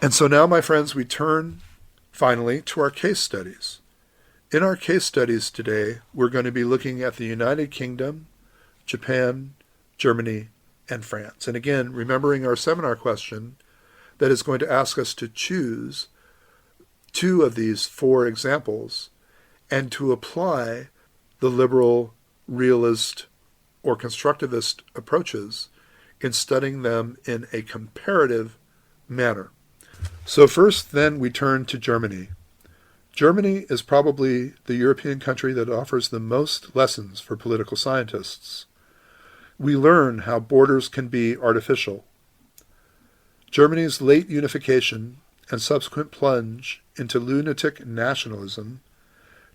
And so now, my friends, we turn finally to our case studies. In our case studies today, we're going to be looking at the United Kingdom, Japan, Germany, and France. And again, remembering our seminar question that is going to ask us to choose two of these four examples and to apply the liberal, realist, or constructivist approaches in studying them in a comparative manner. So first, then, we turn to Germany. Germany is probably the European country that offers the most lessons for political scientists. We learn how borders can be artificial. Germany's late unification and subsequent plunge into lunatic nationalism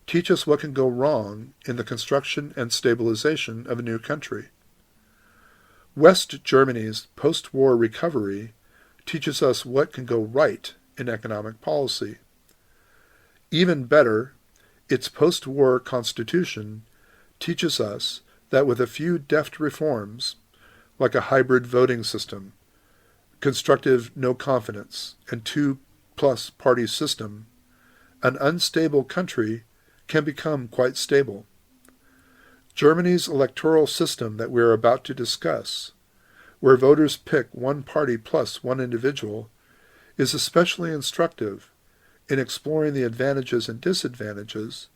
teach us what can go wrong in the construction and stabilization of a new country. West Germany's post-war recovery teaches us what can go right in economic policy. Even better, its post-war constitution teaches us that with a few deft reforms, like a hybrid voting system, constructive no confidence, and 2+ party system, an unstable country can become quite stable. Germany's electoral system that we are about to discuss, where voters pick one party plus one individual, is especially instructive in exploring the advantages and disadvantages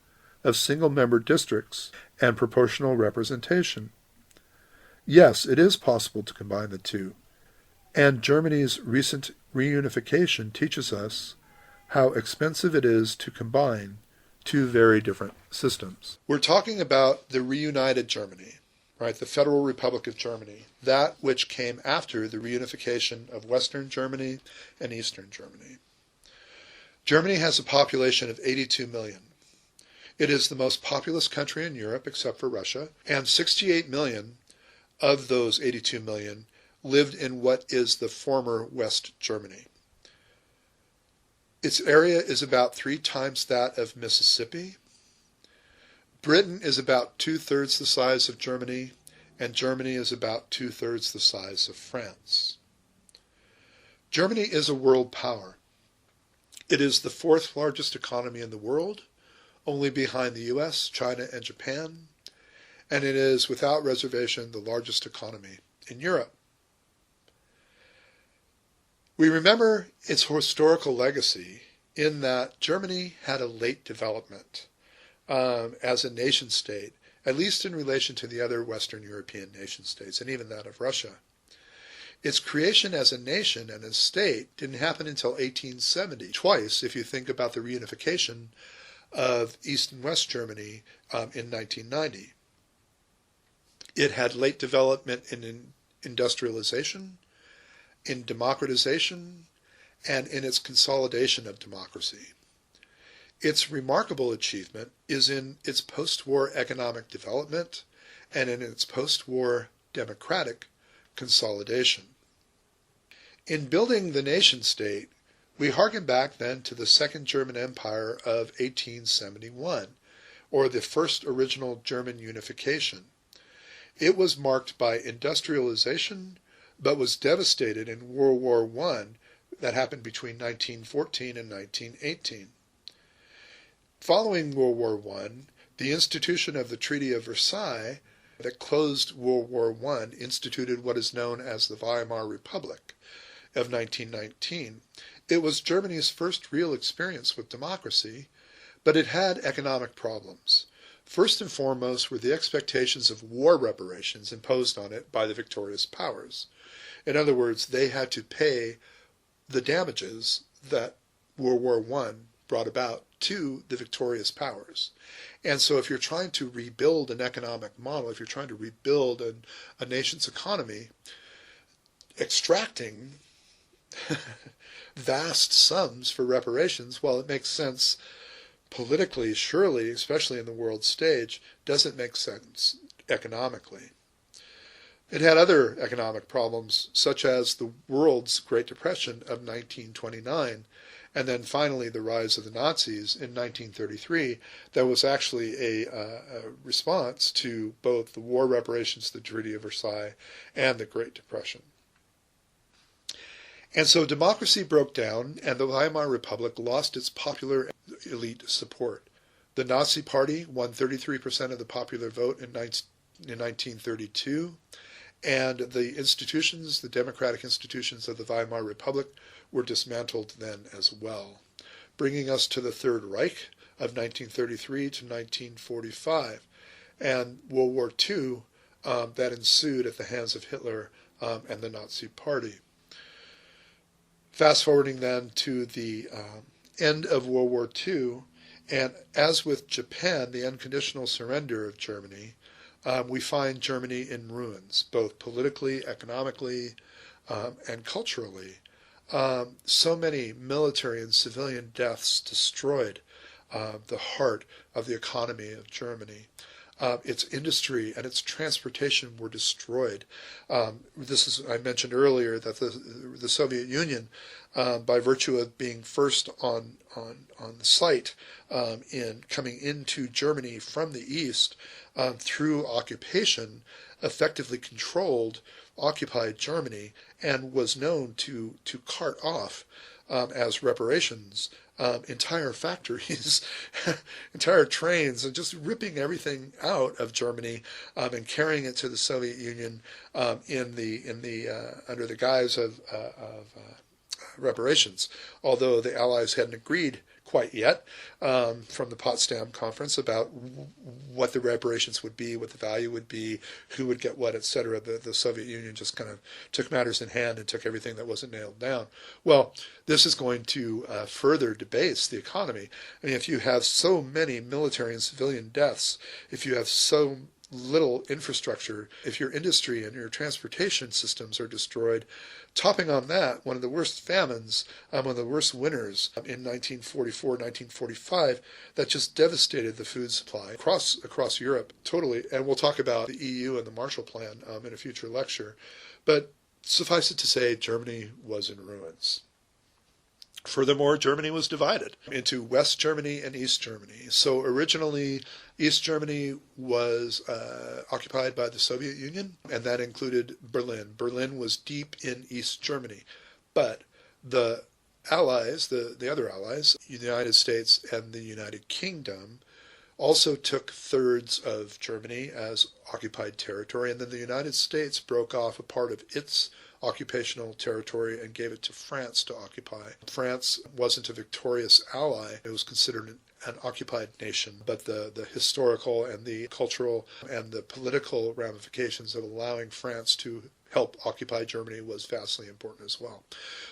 of single-member districts and proportional representation. Yes, it is possible to combine the two, and Germany's recent reunification teaches us how expensive it is to combine two very different systems. We're talking about the reunited Germany, right? The Federal Republic of Germany, that which came after the reunification of Western Germany and Eastern Germany. Germany has a population of 82 million. It is the most populous country in Europe except for Russia, and 68 million of those 82 million lived in what is the former West Germany. Its area is about 3 times that of Mississippi. Britain is about 2/3 the size of Germany, and Germany is about 2/3 the size of France. Germany is a world power. It is the 4th largest economy in the world, only behind the US, China, and Japan, and it is without reservation the largest economy in Europe. We remember its historical legacy in that Germany had a late development as a nation state, at least in relation to the other Western European nation states, and even that of Russia. Its creation as a nation and a state didn't happen until 1870, twice if you think about the reunification of East and West Germany in 1990. It had late development in industrialization, in democratization, and in its consolidation of democracy. Its remarkable achievement is in its post-war economic development and in its post-war democratic consolidation. In building the nation-state, we harken back then to the Second German Empire of 1871, or the first original German unification. It was marked by industrialization, but was devastated in World War I that happened between 1914 and 1918. Following World War I, the institution of the Treaty of Versailles that closed World War I instituted what is known as the Weimar Republic of 1919. It was Germany's first real experience with democracy, but it had economic problems. First and foremost were the expectations of war reparations imposed on it by the victorious powers. In other words, they had to pay the damages that World War I brought about to the victorious powers. And so if you're trying to rebuild an economic model, if you're trying to rebuild a nation's economy, extracting vast sums for reparations, while it makes sense politically, surely, especially in the world stage, doesn't make sense economically. It had other economic problems, such as the world's Great Depression of 1929, and then finally the rise of the Nazis in 1933, that was actually a response to both the war reparations, the Treaty of Versailles, and the Great Depression. And so democracy broke down, and the Weimar Republic lost its popular elite support. The Nazi Party won 33% of the popular vote in 1932, and the institutions, the democratic institutions of the Weimar Republic, were dismantled then as well, bringing us to the Third Reich of 1933 to 1945, and World War II that ensued at the hands of Hitler and the Nazi Party. Fast forwarding then to the end of World War II, and as with Japan, the unconditional surrender of Germany, we find Germany in ruins, both politically, economically, and culturally. So many military and civilian deaths destroyed the heart of the economy of Germany. Its industry and its transportation were destroyed. I mentioned earlier that the Soviet Union, by virtue of being first on the site in coming into Germany from the east through occupation, effectively controlled occupied Germany and was known to cart off as reparations entire factories, entire trains, and just ripping everything out of Germany and carrying it to the Soviet Union under the guise of reparations. Although the Allies hadn't agreed quite yet from the Potsdam Conference about what the reparations would be, what the value would be, who would get what, etc. The Soviet Union just kind of took matters in hand and took everything that wasn't nailed down. Well, this is going to further debase the economy. I mean, if you have so many military and civilian deaths, if you have so little infrastructure, if your industry and your transportation systems are destroyed, topping on that, one of the worst famines, one of the worst winters in 1944, 1945, that just devastated the food supply across Europe totally. And we'll talk about the EU and the Marshall Plan in a future lecture. But suffice it to say, Germany was in ruins. Furthermore, Germany was divided into West Germany and East Germany. So originally, East Germany was occupied by the Soviet Union, and that included Berlin. Berlin was deep in East Germany. But the Allies, the other Allies, the United States and the United Kingdom, also took thirds of Germany as occupied territory, and then the United States broke off a part of its occupational territory and gave it to France to occupy. France wasn't a victorious ally. It was considered an occupied nation, but the historical and the cultural and the political ramifications of allowing France to help occupy Germany was vastly important as well.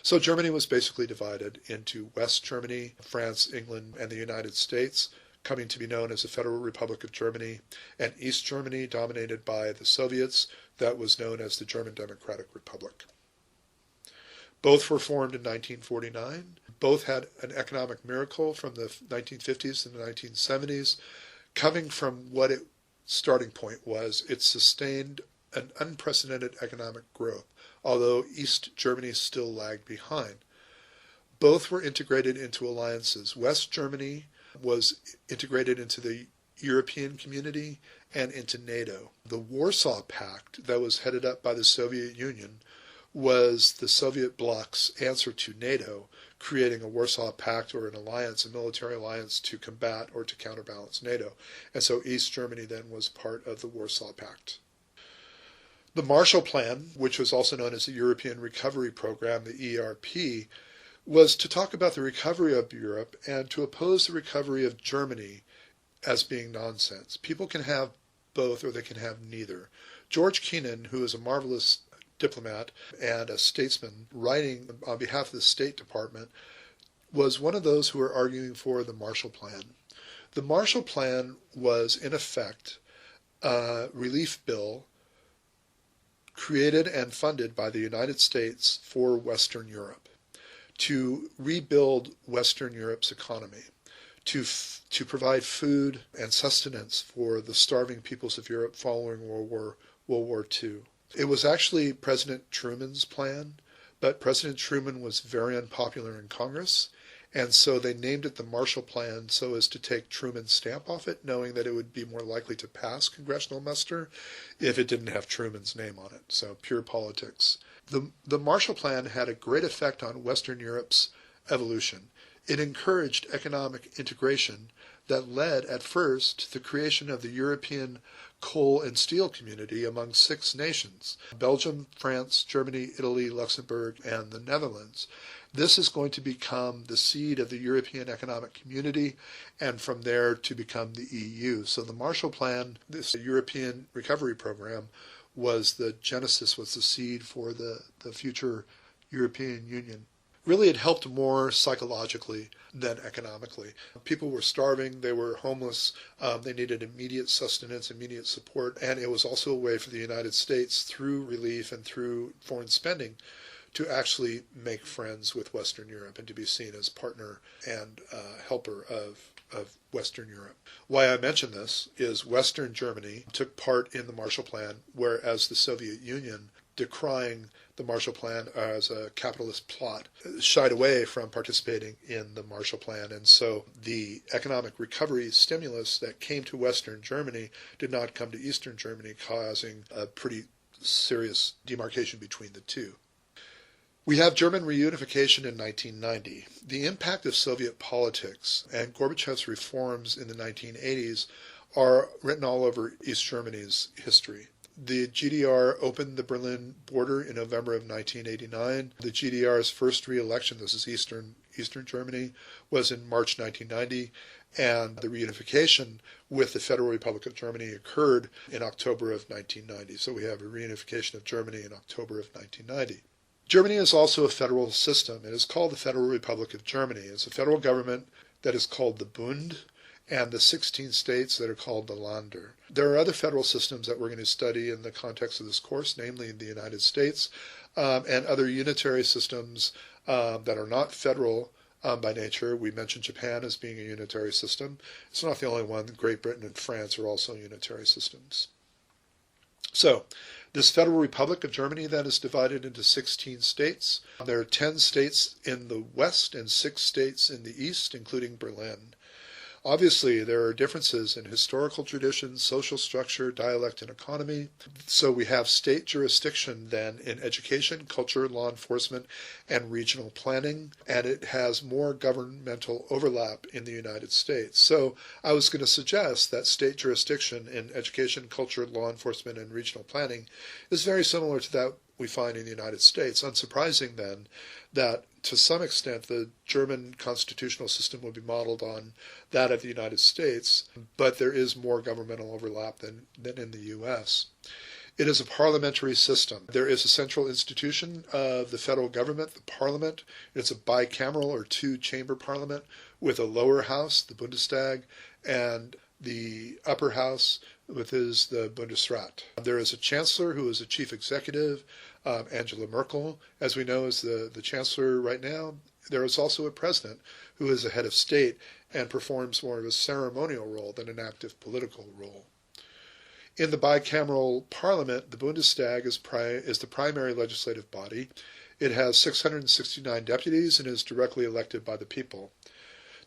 So Germany was basically divided into West Germany, France, England, and the United States, coming to be known as the Federal Republic of Germany, and East Germany, dominated by the Soviets, that was known as the German Democratic Republic. Both were formed in 1949. Both had an economic miracle from the 1950s and the 1970s, coming from what its starting point was. It sustained an unprecedented economic growth, although East Germany still lagged behind. Both were integrated into alliances. West Germany was integrated into the European community and into NATO. The Warsaw Pact that was headed up by the Soviet Union was the Soviet bloc's answer to NATO, creating a Warsaw Pact or an alliance, a military alliance to combat or to counterbalance NATO. And so East Germany then was part of the Warsaw Pact. The Marshall Plan, which was also known as the European Recovery Program, the ERP, was to talk about the recovery of Europe and to oppose the recovery of Germany as being nonsense. People can have both or they can have neither. George Kennan, who is a marvelous diplomat and a statesman writing on behalf of the State Department, was one of those who were arguing for the Marshall Plan. The Marshall Plan was, in effect, a relief bill created and funded by the United States for Western Europe to rebuild Western Europe's economy, to provide food and sustenance for the starving peoples of Europe following World War II. It was actually President Truman's plan, but President Truman was very unpopular in Congress, and so they named it the Marshall Plan so as to take Truman's stamp off it, knowing that it would be more likely to pass congressional muster if it didn't have Truman's name on it. So pure politics. The Marshall Plan had a great effect on Western Europe's evolution. It encouraged economic integration that led at first to the creation of the European coal and steel community among 6 nations: Belgium, France, Germany, Italy, Luxembourg, and the Netherlands. This is going to become the seed of the European Economic Community, and from there to become the EU. So the Marshall Plan, this European Recovery Program, was the genesis, was the seed for the future European Union. Really, it helped more psychologically than economically. People were starving, they were homeless, they needed immediate sustenance, immediate support, and it was also a way for the United States, through relief and through foreign spending, to actually make friends with Western Europe and to be seen as partner and helper of Western Europe. Why I mention this is Western Germany took part in the Marshall Plan, whereas the Soviet Union, decrying the Marshall Plan as a capitalist plot, shied away from participating in the Marshall Plan. And so the economic recovery stimulus that came to Western Germany did not come to Eastern Germany, causing a pretty serious demarcation between the two. We have German reunification in 1990. The impact of Soviet politics and Gorbachev's reforms in the 1980s are written all over East Germany's history. The GDR opened the Berlin border in November of 1989. The GDR's first re-election, this is Eastern Germany, was in March 1990, and the reunification with the Federal Republic of Germany occurred in October of 1990. So we have a reunification of Germany in October of 1990. Germany is also a federal system. It is called the Federal Republic of Germany. It's a federal government that is called the Bund, and the 16 states that are called the Länder. There are other federal systems that we're going to study in the context of this course, namely in the United States, and other unitary systems that are not federal by nature. We mentioned Japan as being a unitary system. It's not the only one. Great Britain and France are also unitary systems. So, this Federal Republic of Germany then is divided into 16 states. There are 10 states in the west and 6 states in the east, including Berlin. Obviously, there are differences in historical traditions, social structure, dialect, and economy. So we have state jurisdiction then in education, culture, law enforcement, and regional planning, and it has more governmental overlap in the United States. So I was going to suggest that state jurisdiction in education, culture, law enforcement, and regional planning is very similar to that we find in the United States. Unsurprising then that to some extent the German constitutional system would be modeled on that of the United States, but there is more governmental overlap than in the U.S. It is a parliamentary system. There is a central institution of the federal government, the parliament. It's a bicameral or 2-chamber parliament with a lower house, the Bundestag, and the upper house, which is the Bundesrat. There is a chancellor who is a chief executive. Angela Merkel, as we know, is the chancellor right now. There is also a president who is a head of state and performs more of a ceremonial role than an active political role. In the bicameral parliament, the Bundestag is the primary legislative body. It has 669 deputies and is directly elected by the people.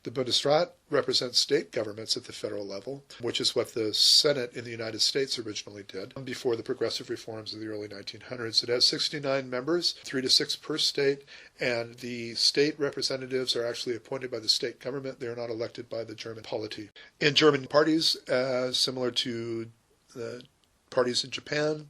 The Bundesrat represents state governments at the federal level, which is what the Senate in the United States originally did before the progressive reforms of the early 1900s. It has 69 members, 3 to 6 per state, and the state representatives are actually appointed by the state government. They are not elected by the German polity. In German parties, similar to the parties in Japan,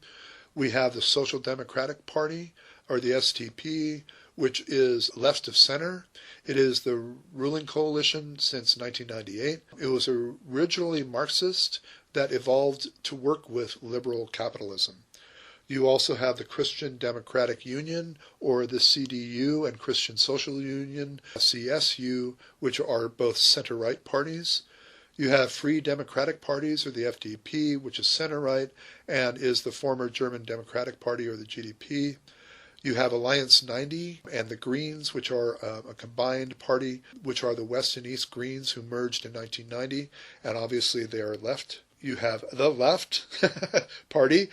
we have the Social Democratic Party, or the SDP, which is left of center. It is the ruling coalition since 1998. It was originally Marxist that evolved to work with liberal capitalism. You also have the Christian Democratic Union, or the CDU, and Christian Social Union, CSU, which are both center-right parties. You have Free Democratic Parties, or the FDP, which is center-right and is the former German Democratic Party, or the GDP. You have Alliance 90 and the Greens, which are a combined party, which are the West and East Greens who merged in 1990, and obviously they are left. You have the Left Party,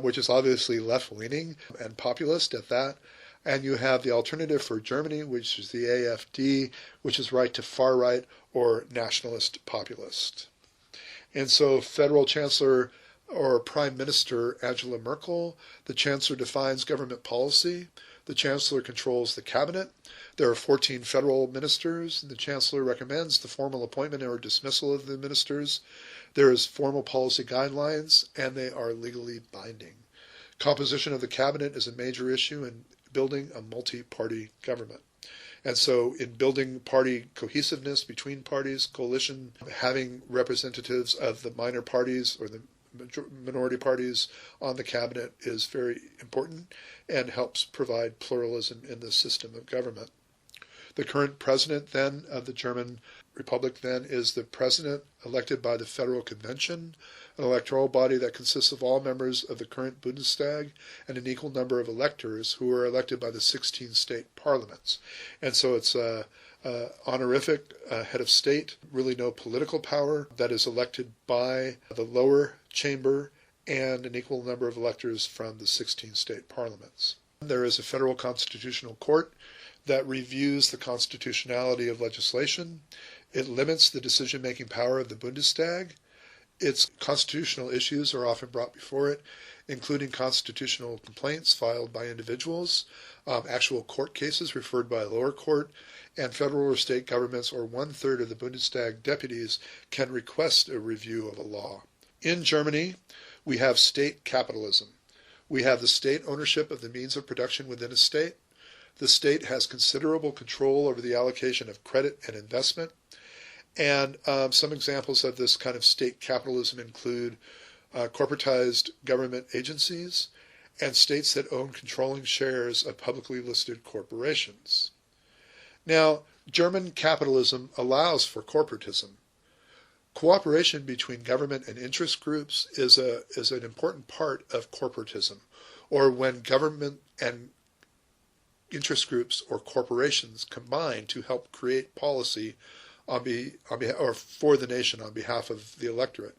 which is obviously left-leaning and populist at that. And you have the Alternative for Germany, which is the AfD, which is right to far right or nationalist populist. And so Federal Chancellor or Prime Minister Angela Merkel. The Chancellor defines government policy. The Chancellor controls the cabinet. There are 14 federal ministers. The Chancellor recommends the formal appointment or dismissal of the ministers. There is formal policy guidelines, and they are legally binding. Composition of the cabinet is a major issue in building a multi-party government. And so in building party cohesiveness between parties, coalition, having representatives of the minor parties or the minority parties on the cabinet is very important and helps provide pluralism in the system of government. The current president then of the German Republic then is the president elected by the Federal Convention, an electoral body that consists of all members of the current Bundestag and an equal number of electors who are elected by the 16 state parliaments. And so it's a honorific head of state, really no political power, that is elected by the lower chamber and an equal number of electors from the 16 state parliaments. There is a federal constitutional court that reviews the constitutionality of legislation. It limits the decision-making power of the Bundestag. Its constitutional issues are often brought before it, including constitutional complaints filed by individuals, actual court cases referred by a lower court, and federal or state governments or one-third of the Bundestag deputies can request a review of a law. In Germany, we have state capitalism. We have the state ownership of the means of production within a state. The state has considerable control over the allocation of credit and investment. And some examples of this kind of state capitalism include corporatized government agencies and states that own controlling shares of publicly listed corporations. Now, German capitalism allows for corporatism. Cooperation between government and interest groups is an important part of corporatism, or when government and interest groups or corporations combine to help create policy on behalf, or for the nation on behalf of the electorate.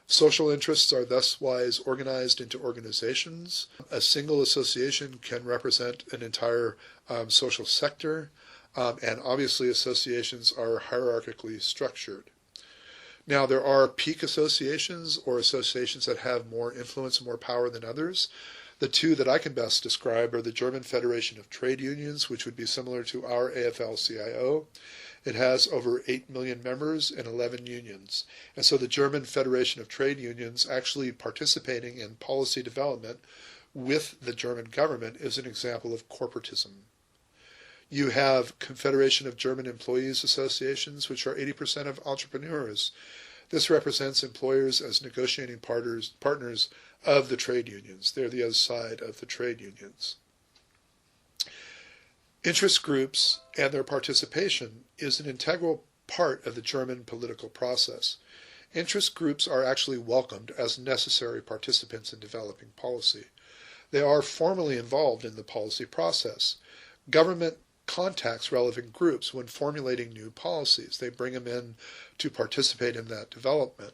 Social interests are thuswise organized into organizations. A single association can represent an entire social sector, and obviously associations are hierarchically structured. Now, there are peak associations or associations that have more influence and more power than others. The two that I can best describe are the German Federation of Trade Unions, which would be similar to our AFL-CIO. It has over 8 million members and 11 unions. And so the German Federation of Trade Unions actually participating in policy development with the German government is an example of corporatism. You have Confederation of German Employees Associations, which are 80% of entrepreneurs. This represents employers as negotiating partners of the trade unions. They're the other side of the trade unions. Interest groups and their participation is an integral part of the German political process. Interest groups are actually welcomed as necessary participants in developing policy. They are formally involved in the policy process. Government contacts relevant groups when formulating new policies. They bring them in to participate in that development.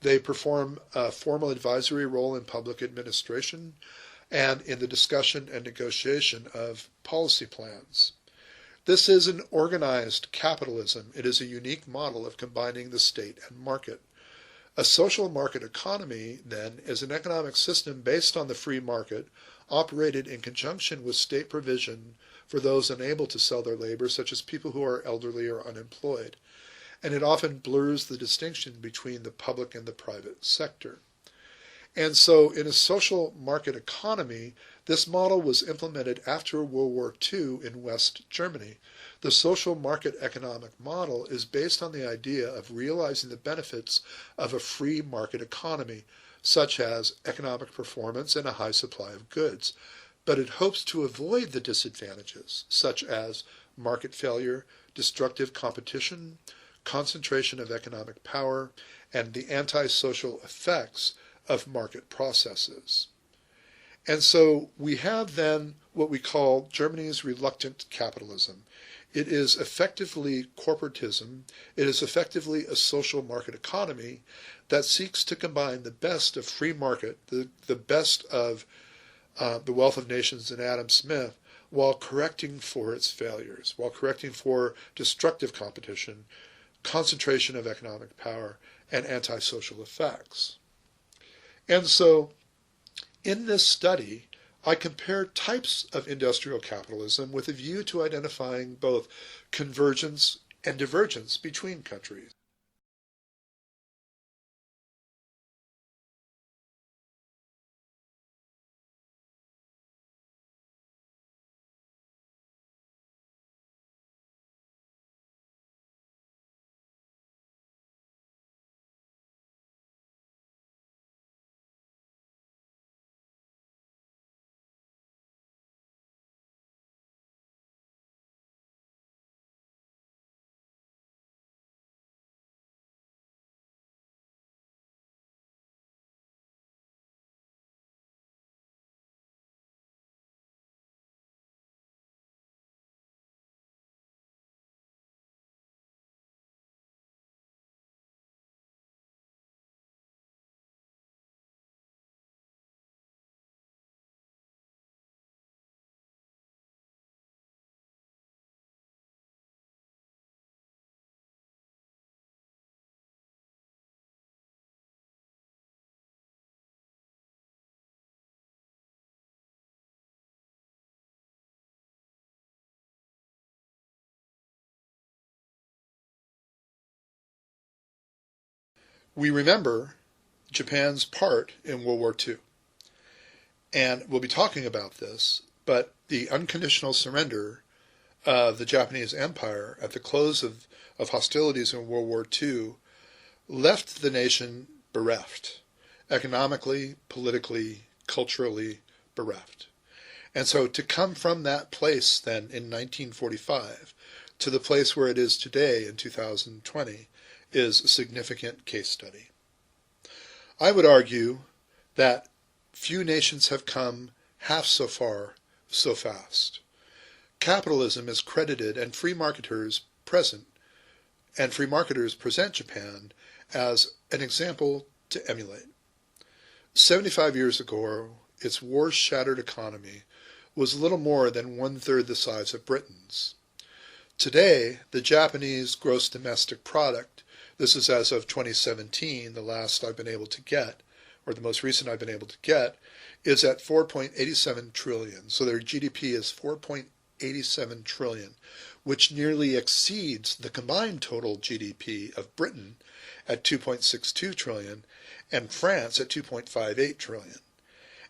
They perform a formal advisory role in public administration and in the discussion and negotiation of policy plans. This is an organized capitalism. It is a unique model of combining the state and market. A social market economy, then, is an economic system based on the free market, operated in conjunction with state provision for those unable to sell their labor, such as people who are elderly or unemployed. And it often blurs the distinction between the public and the private sector. And so in a social market economy, this model was implemented after World War II in West Germany. The social market economic model is based on the idea of realizing the benefits of a free market economy, such as economic performance and a high supply of goods. But it hopes to avoid the disadvantages, such as market failure, destructive competition, concentration of economic power, and the antisocial effects of market processes. And so we have then what we call Germany's reluctant capitalism. It is effectively corporatism. It is effectively a social market economy that seeks to combine the best of free market, the best of the Wealth of Nations and Adam Smith, while correcting for its failures, while correcting for destructive competition, concentration of economic power, and antisocial effects. And so in this study, I compare types of industrial capitalism with a view to identifying both convergence and divergence between countries. We remember Japan's part in World War II, and we'll be talking about this, but the unconditional surrender of the Japanese Empire at the close of hostilities in World War II left the nation bereft, economically, politically, culturally bereft. And so to come from that place then in 1945 to the place where it is today in 2020 is a significant case study. I would argue that few nations have come half so far so fast. Capitalism is credited and free marketers present Japan as an example to emulate. 75 years ago, its war-shattered economy was little more than one-third the size of Britain's. Today, the Japanese gross domestic product, this is as of 2017, the last I've been able to get, or the most recent I've been able to get, is at 4.87 trillion. So their GDP is 4.87 trillion, which nearly exceeds the combined total GDP of Britain at 2.62 trillion and France at 2.58 trillion.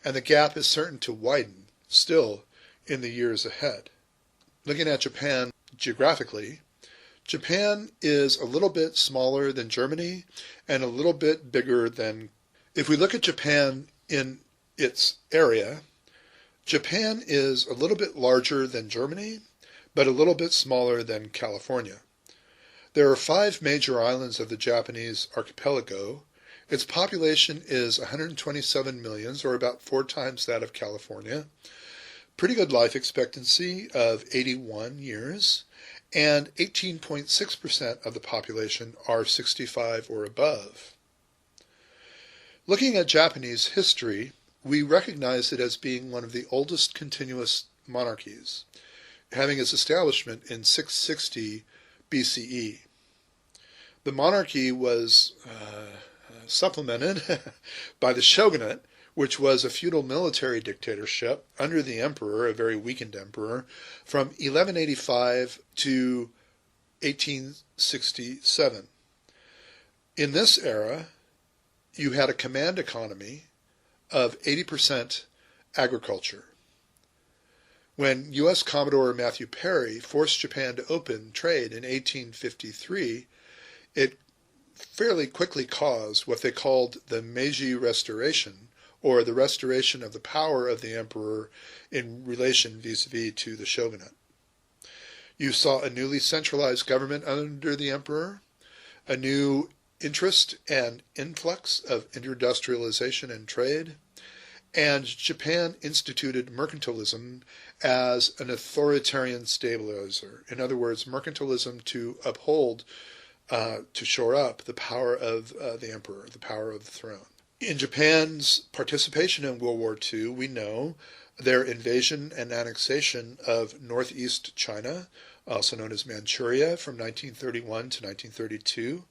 And the gap is certain to widen still in the years ahead. Looking at Japan geographically, Japan is a little bit smaller than Germany and a little bit bigger than. If we look at Japan in its area, Japan is a little bit larger than Germany, but a little bit smaller than California. There are 5 major islands of the Japanese archipelago. Its population is 127 million, or about 4 times that of California. Pretty good life expectancy of 81 years, and 18.6% of the population are 65 or above. Looking at Japanese history, we recognize it as being one of the oldest continuous monarchies, having its establishment in 660 BCE. The monarchy was supplemented by the shogunate, which was a feudal military dictatorship under the emperor, a very weakened emperor, from 1185 to 1867. In this era, you had a command economy of 80% agriculture. When U.S. Commodore Matthew Perry forced Japan to open trade in 1853, it fairly quickly caused what they called the Meiji Restoration, or the restoration of the power of the emperor in relation vis-a-vis to the shogunate. You saw a newly centralized government under the emperor, a new interest and influx of industrialization and trade, and Japan instituted mercantilism as an authoritarian stabilizer. In other words, mercantilism to uphold, to shore up the power of the emperor, the power of the throne. In Japan's participation in World War II, we know their invasion and annexation of northeast China, also known as Manchuria, from 1931 to 1932.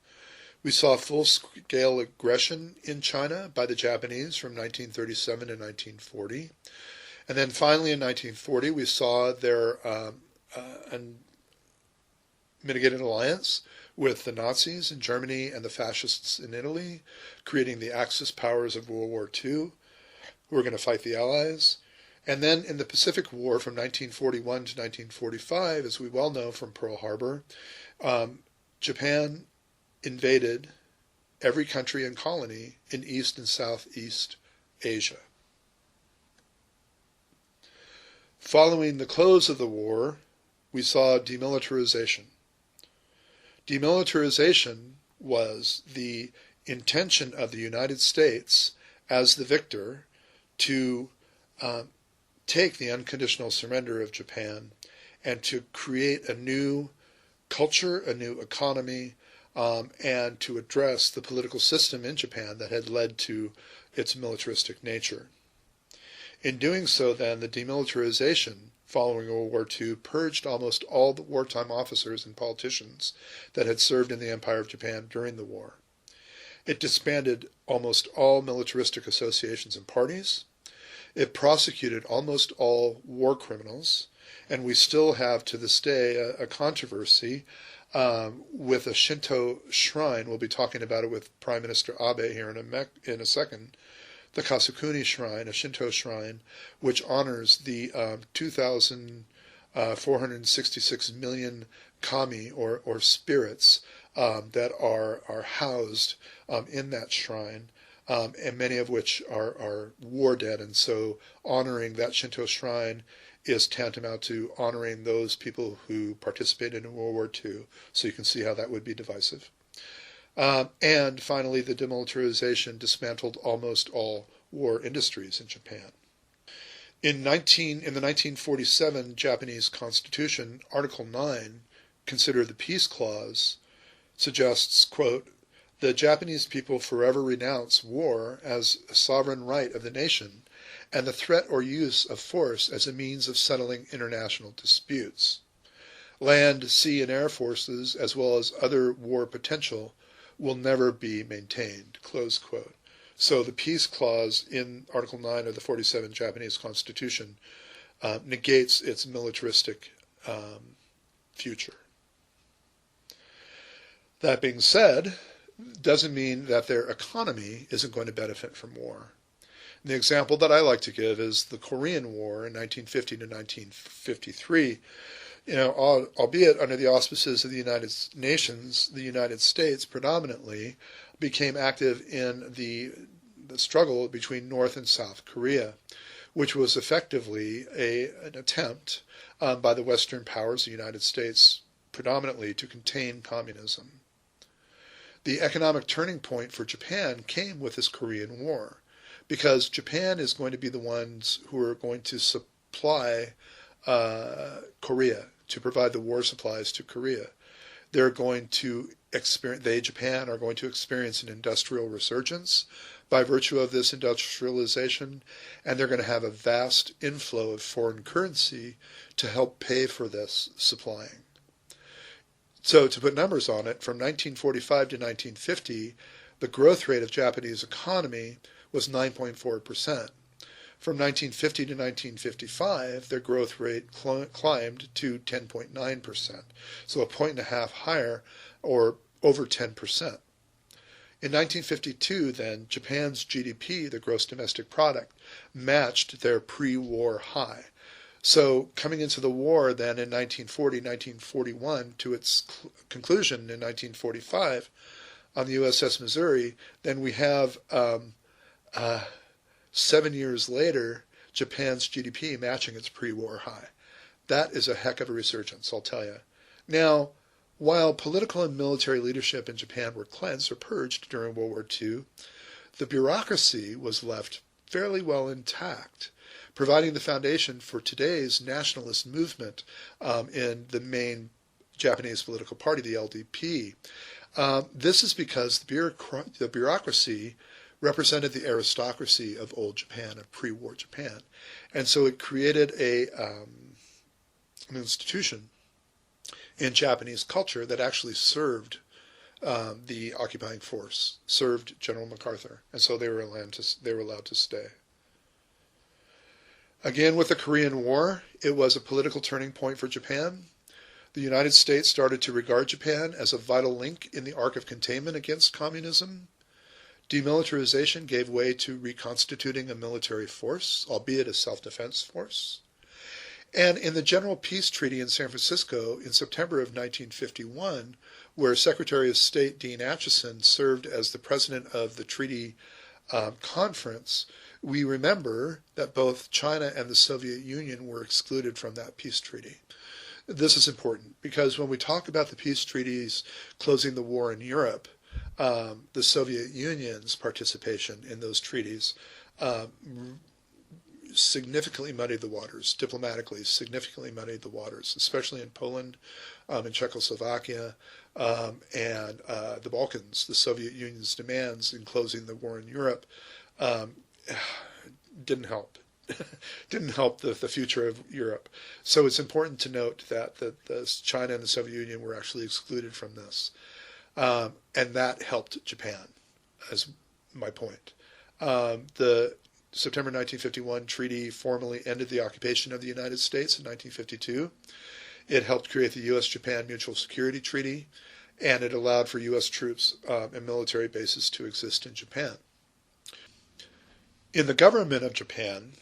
We saw full-scale aggression in China by the Japanese from 1937 to 1940. And then finally in 1940, we saw their mitigated alliance with the Nazis in Germany and the fascists in Italy, creating the Axis powers of World War II, who were going to fight the Allies. And then in the Pacific War from 1941 to 1945, as we well know from Pearl Harbor, Japan invaded every country and colony in East and Southeast Asia. Following the close of the war, we saw demilitarization. Demilitarization was the intention of the United States as the victor to take the unconditional surrender of Japan and to create a new culture, a new economy, and to address the political system in Japan that had led to its militaristic nature. In doing so, then, the demilitarization following World War II purged almost all the wartime officers and politicians that had served in the Empire of Japan during the war. It disbanded almost all militaristic associations and parties. It prosecuted almost all war criminals, and we still have to this day a controversy with a Shinto shrine. We'll be talking about it with Prime Minister Abe here in a second. The Kasukuni Shrine, a Shinto shrine, which honors the 2,466 million kami, or spirits, that are housed in that shrine, and many of which are war dead. And so honoring that Shinto shrine is tantamount to honoring those people who participated in World War II. So you can see how that would be divisive. And finally, the demilitarization dismantled almost all war industries in Japan. In the 1947 Japanese Constitution, Article 9, consider the Peace Clause, suggests, quote, "The Japanese people forever renounce war as a sovereign right of the nation and the threat or use of force as a means of settling international disputes. Land, sea, and air forces, as well as other war potential, will never be maintained," close quote. So the Peace Clause in Article 9 of the 47 Japanese Constitution negates its militaristic future. That being said, doesn't mean that their economy isn't going to benefit from war. And the example that I like to give is the Korean War in 1950 to 1953. Albeit under the auspices of the United Nations, the United States predominantly became active in the struggle between North and South Korea, which was effectively an attempt by the Western powers, the United States predominantly, to contain communism. The economic turning point for Japan came with this Korean War, because Japan is going to be the ones who are going to supply Korea, to provide the war supplies to Korea. They're going to Japan are going to experience an industrial resurgence by virtue of this industrialization, and they're going to have a vast inflow of foreign currency to help pay for this supplying. So to put numbers on it, from 1945 to 1950, the growth rate of Japanese economy was 9.4%. From 1950 to 1955, their growth rate climbed to 10.9%, so a point and a half higher, or over 10%. In 1952, then, Japan's GDP, the gross domestic product, matched their pre-war high. So coming into the war then in 1940, 1941, to its conclusion in 1945 on the USS Missouri, then we have 7 years later, Japan's GDP matching its pre-war high. That is a heck of a resurgence, I'll tell you. Now, while political and military leadership in Japan were cleansed or purged during World War II, the bureaucracy was left fairly well intact, providing the foundation for today's nationalist movement in the main Japanese political party, the LDP. This is because the bureaucracy represented the aristocracy of old Japan, of pre-war Japan. And so it created an institution in Japanese culture that actually served the occupying force, served General MacArthur, and so they were allowed to stay. Again, with the Korean War, it was a political turning point for Japan. The United States started to regard Japan as a vital link in the arc of containment against communism. Demilitarization gave way to reconstituting a military force, albeit a self-defense force. And in the General Peace Treaty in San Francisco in September of 1951, where Secretary of State Dean Acheson served as the president of the treaty conference, we remember that both China and the Soviet Union were excluded from that peace treaty. This is important because when we talk about the peace treaties closing the war in Europe, the Soviet Union's participation in those treaties significantly muddied the waters, diplomatically significantly muddied the waters, especially in Poland, in Czechoslovakia, and the Balkans. The Soviet Union's demands in closing the war in Europe didn't help. Didn't help the future of Europe. So it's important to note that China and the Soviet Union were actually excluded from this. And that helped Japan, as my point. The September 1951 treaty formally ended the occupation of the United States in 1952. It helped create the U.S.-Japan Mutual Security Treaty, and it allowed for U.S. troops and military bases to exist in Japan. In the government of Japan,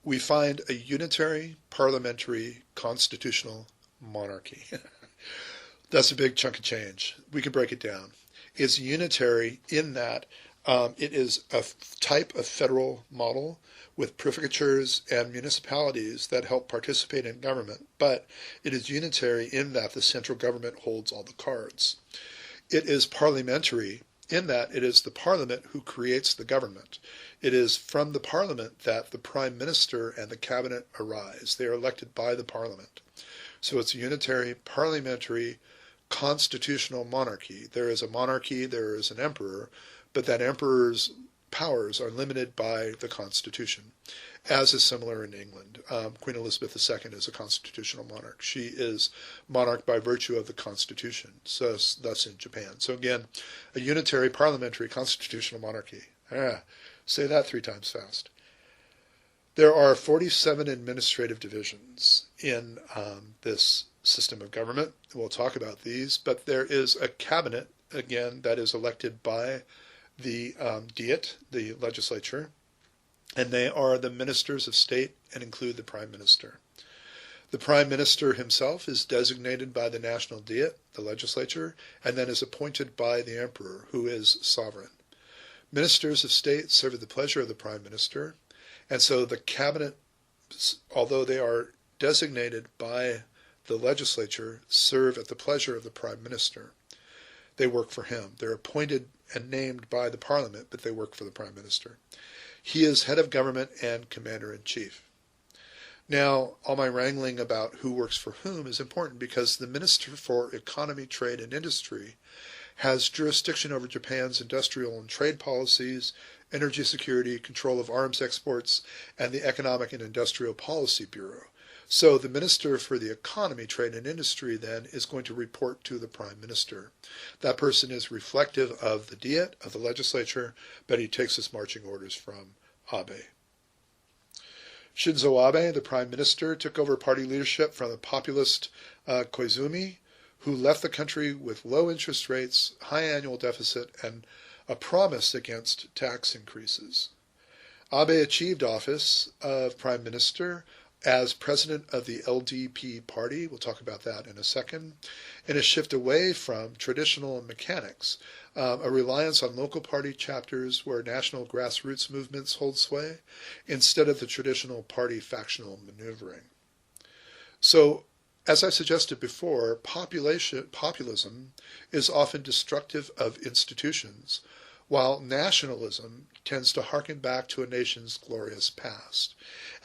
we find a unitary, parliamentary, constitutional monarchy. That's a big chunk of change. We can break it down. It's unitary in that it is a type of federal model with prefectures and municipalities that help participate in government, but it is unitary in that the central government holds all the cards. It is parliamentary in that it is the parliament who creates the government. It is from the parliament that the prime minister and the cabinet arise. They are elected by the parliament. So it's a unitary, parliamentary, constitutional monarchy. There is a monarchy, there is an emperor, but that emperor's powers are limited by the Constitution, as is similar in England. Queen Elizabeth II is a constitutional monarch. She is monarch by virtue of the Constitution. So that's in Japan. So again, a unitary, parliamentary, constitutional monarchy. Say that 3 times fast. There are 47 administrative divisions in this system of government. We'll talk about these, but there is a cabinet, again, that is elected by the Diet, the legislature, and they are the ministers of state and include the prime minister. The prime minister himself is designated by the National Diet, the legislature, and then is appointed by the emperor, who is sovereign. Ministers of state serve at the pleasure of the prime minister, and so the cabinet, although they are designated by the legislature, serve at the pleasure of the prime minister. They work for him. They're appointed and named by the parliament, but they work for the prime minister. He is head of government and commander-in-chief. Now, all my wrangling about who works for whom is important because the Minister for Economy, Trade, and Industry has jurisdiction over Japan's industrial and trade policies, energy security, control of arms exports, and the Economic and Industrial Policy Bureau. So the Minister for the Economy, Trade, and Industry then is going to report to the Prime Minister. That person is reflective of the Diet, of the legislature, but he takes his marching orders from Abe. Shinzo Abe, the Prime Minister, took over party leadership from the populist Koizumi, who left the country with low interest rates, high annual deficit, and a promise against tax increases. Abe achieved office of Prime Minister as president of the LDP party, we'll talk about that in a second, in a shift away from traditional mechanics, a reliance on local party chapters where national grassroots movements hold sway, instead of the traditional party factional maneuvering. So, as I suggested before, populism is often destructive of institutions, while nationalism tends to harken back to a nation's glorious past.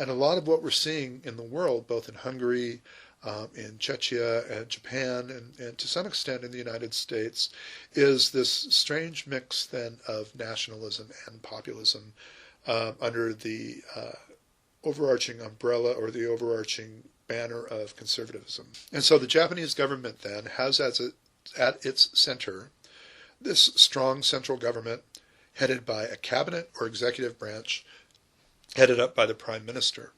And a lot of what we're seeing in the world, both in Hungary, in Czechia, and Japan, and to some extent in the United States, is this strange mix then of nationalism and populism under the overarching umbrella or the overarching banner of conservatism. And so the Japanese government then has at its center This strong central government, headed by a cabinet or executive branch, headed up by the prime minister.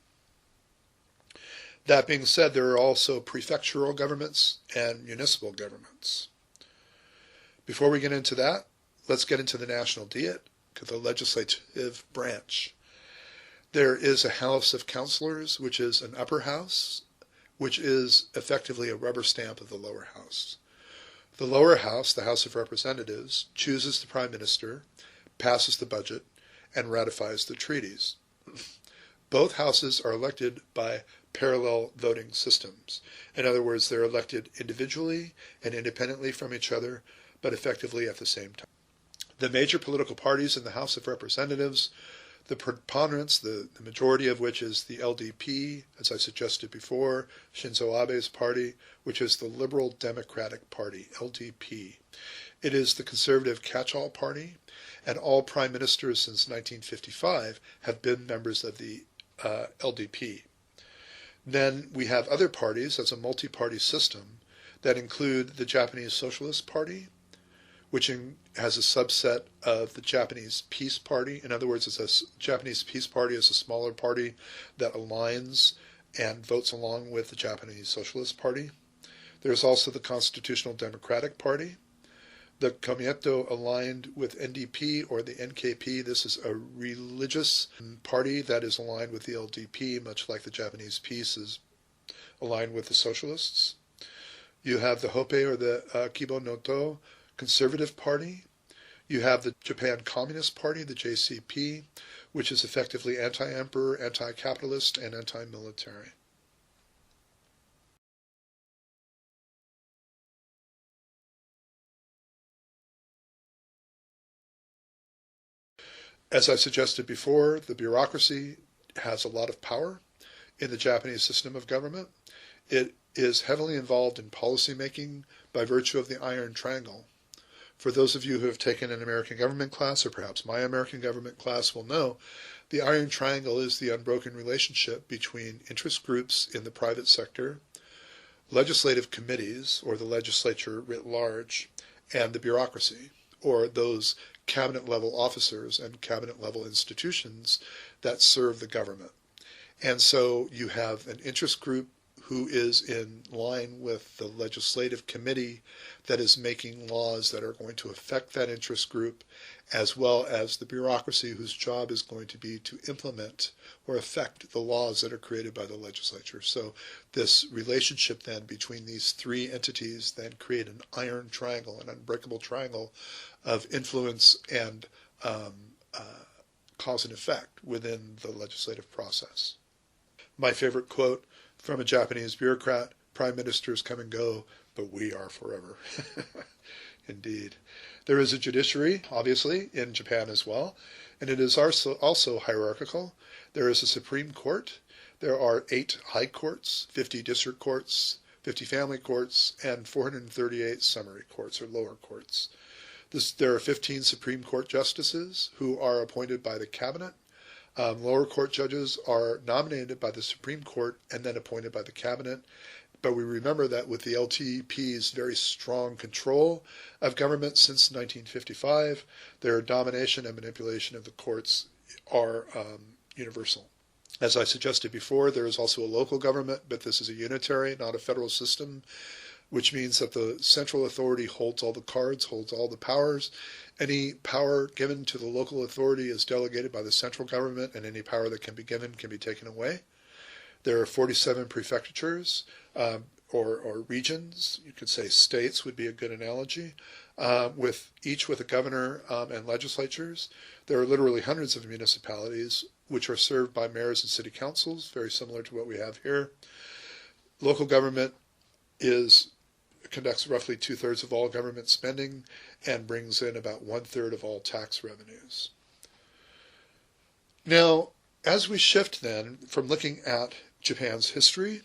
That being said, there are also prefectural governments and municipal governments. Before we get into that, let's get into the National Diet, the legislative branch. There is a House of Councillors, which is an upper house, which is effectively a rubber stamp of the lower house. The lower house, the House of Representatives, chooses the prime minister, passes the budget, and ratifies the treaties. Both houses are elected by parallel voting systems. In other words, they're elected individually and independently from each other, but effectively at the same time. The major political parties in the House of Representatives, the preponderance, the majority of which is the LDP, as I suggested before, Shinzo Abe's party, which is the Liberal Democratic Party, LDP. It is the conservative catch-all party, and all prime ministers since 1955 have been members of the LDP. Then we have other parties as a multi-party system that include the Japanese Socialist Party, which has a subset of the Japanese Peace Party. In other words, the Japanese Peace Party is a smaller party that aligns and votes along with the Japanese Socialist Party. There's also the Constitutional Democratic Party. The Komeito aligned with NDP or the NKP. This is a religious party that is aligned with the LDP, much like the Japanese Peace is aligned with the Socialists. You have the Hoppe or the Kibo no To Conservative Party. You have the Japan Communist Party, the JCP, which is effectively anti-emperor, anti-capitalist, and anti-military. As I suggested before, the bureaucracy has a lot of power in the Japanese system of government. It is heavily involved in policy making by virtue of the Iron Triangle. For those of you who have taken an American government class, or perhaps my American government class will know, the Iron Triangle is the unbroken relationship between interest groups in the private sector, legislative committees, or the legislature writ large, and the bureaucracy, or those cabinet-level officers and cabinet-level institutions that serve the government. And so you have an interest group who is in line with the legislative committee that is making laws that are going to affect that interest group, as well as the bureaucracy whose job is going to be to implement or affect the laws that are created by the legislature. So this relationship then between these three entities then create an iron triangle, an unbreakable triangle of influence and cause and effect within the legislative process. My favorite quote from a Japanese bureaucrat: prime ministers come and go, but we are forever. Indeed. There is a judiciary, obviously, in Japan as well, and it is also hierarchical. There is a Supreme Court. There are 8 high courts, 50 district courts, 50 family courts, and 438 summary courts or lower courts. There are 15 Supreme Court justices who are appointed by the cabinet. Lower court judges are nominated by the Supreme Court and then appointed by the cabinet. But we remember that with the LTP's very strong control of government since 1955, their domination and manipulation of the courts are universal. As I suggested before, there is also a local government, but this is a unitary, not a federal system, which means that the central authority holds all the cards, holds all the powers. Any power given to the local authority is delegated by the central government, and any power that can be given can be taken away. There are 47 prefectures, or regions. You could say states would be a good analogy, each with a governor and legislatures. There are literally hundreds of municipalities which are served by mayors and city councils, very similar to what we have here. Local government conducts roughly 2/3 of all government spending and brings in about 1/3 of all tax revenues. Now, as we shift then from looking at Japan's history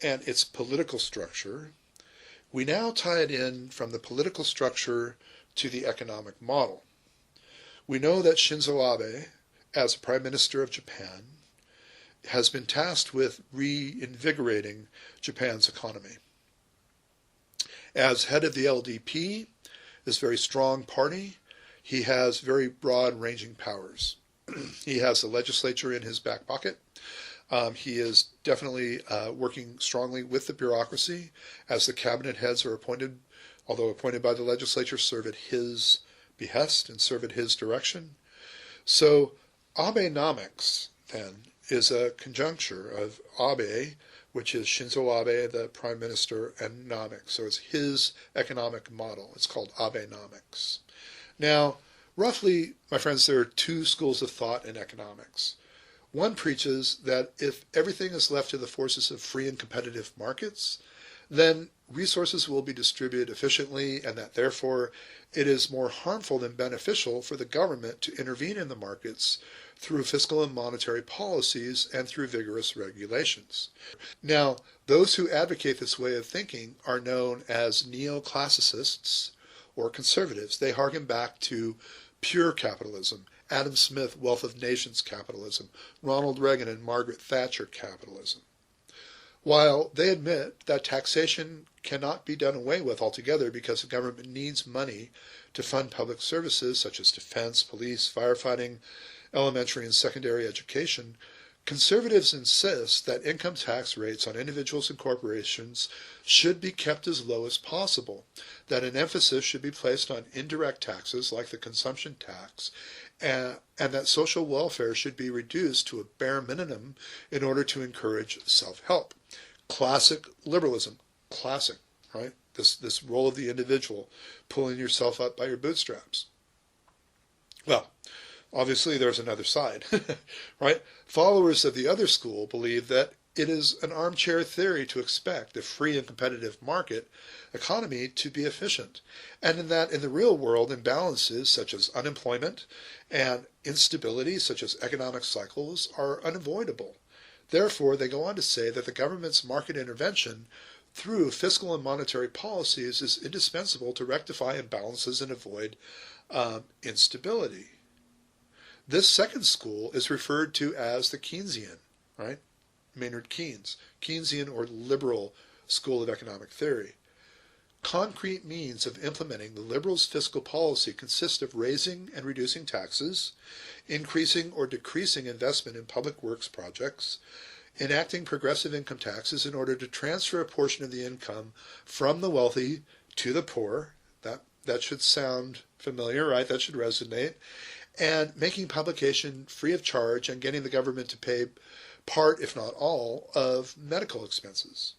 and its political structure, we now tie it in from the political structure to the economic model. We know that Shinzo Abe, as Prime Minister of Japan, has been tasked with reinvigorating Japan's economy. As head of the LDP, this very strong party, he has very broad-ranging powers. He has the legislature in his back pocket. He is definitely working strongly with the bureaucracy, as the cabinet heads are appointed, although appointed by the legislature, serve at his behest and serve at his direction. So Abenomics, then, is a conjuncture of Abe, which is Shinzo Abe, the prime minister, and nomics. So it's his economic model. It's called Abenomics. Now, roughly, my friends, there are two schools of thought in economics. One preaches that if everything is left to the forces of free and competitive markets, then resources will be distributed efficiently, and that therefore it is more harmful than beneficial for the government to intervene in the markets through fiscal and monetary policies and through vigorous regulations. Now, those who advocate this way of thinking are known as neoclassicists or conservatives. They harken back to pure capitalism, Adam Smith, Wealth of Nations capitalism, Ronald Reagan and Margaret Thatcher capitalism. While they admit that taxation cannot be done away with altogether because the government needs money to fund public services such as defense, police, firefighting, elementary and secondary education, conservatives insist that income tax rates on individuals and corporations should be kept as low as possible, that an emphasis should be placed on indirect taxes like the consumption tax, and that social welfare should be reduced to a bare minimum in order to encourage self-help. Classic liberalism, classic, right? This role of the individual, pulling yourself up by your bootstraps. Well, obviously there's another side, right? Followers of the other school believe that it is an armchair theory to expect the free and competitive market economy to be efficient, and in that in the real world imbalances such as unemployment and instability such as economic cycles are unavoidable. Therefore, they go on to say that the government's market intervention through fiscal and monetary policies is indispensable to rectify imbalances and avoid instability. This second school is referred to as the Keynesian, right? Maynard Keynes, Keynesian or liberal school of economic theory. Concrete means of implementing the liberals' fiscal policy consist of raising and reducing taxes, increasing or decreasing investment in public works projects, enacting progressive income taxes in order to transfer a portion of the income from the wealthy to the poor. That should sound familiar, right? That should resonate. And making publication free of charge and getting the government to pay part, if not all, of medical expenses.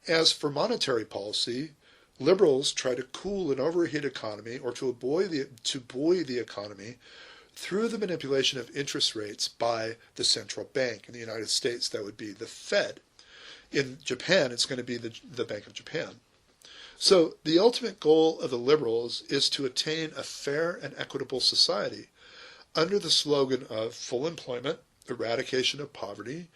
As for monetary policy, liberals try to cool an overheated economy or to buoy the economy through the manipulation of interest rates by the central bank. In the United States, that would be the Fed. In Japan, it's going to be the Bank of Japan. So the ultimate goal of the liberals is to attain a fair and equitable society under the slogan of full employment, eradication of poverty,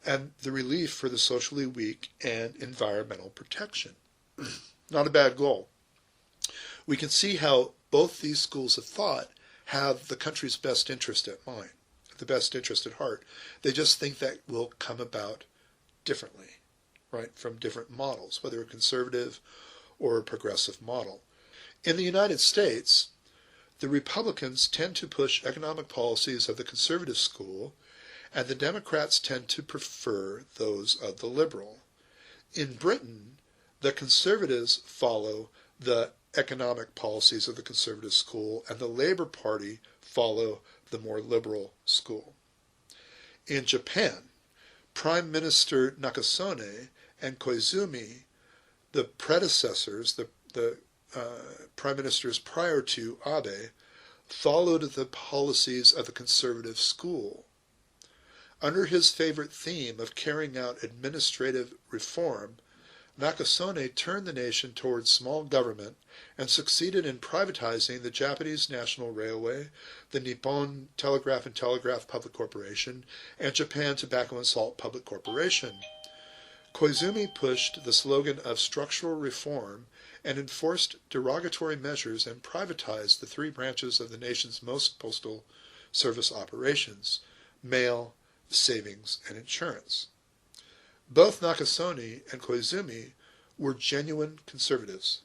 and the relief for the socially weak and environmental protection. Not a bad goal. We can see how both these schools of thought have the country's best interest at mind, the best interest at heart. They just think that will come about differently, right, from different models, whether a conservative or a progressive model. In the United States, the Republicans tend to push economic policies of the conservative school, and the Democrats tend to prefer those of the liberal. In Britain, the conservatives follow the economic policies of the conservative school, and the Labour Party follow the more liberal school. In Japan, Prime Minister Nakasone and Koizumi, the predecessors, the prime ministers prior to Abe, followed the policies of the conservative school. Under his favorite theme of carrying out administrative reform, Nakasone turned the nation towards small government and succeeded in privatizing the Japanese National Railway, the Nippon Telegraph and Telegraph Public Corporation, and Japan Tobacco and Salt Public Corporation. Koizumi pushed the slogan of structural reform and enforced derogatory measures and privatized the three branches of the nation's most postal service operations: mail, savings, and insurance. Both Nakasone and Koizumi were genuine conservatives.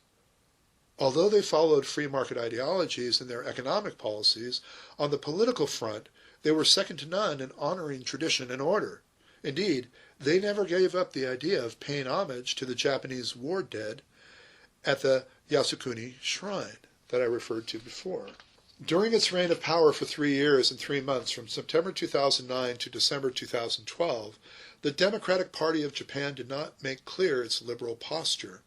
Although they followed free market ideologies in their economic policies, on the political front they were second to none in honoring tradition and order. Indeed, they never gave up the idea of paying homage to the Japanese war dead at the Yasukuni Shrine that I referred to before. During its reign of power for 3 years and 3 months, from September 2009 to December 2012, the Democratic Party of Japan did not make clear its liberal posture.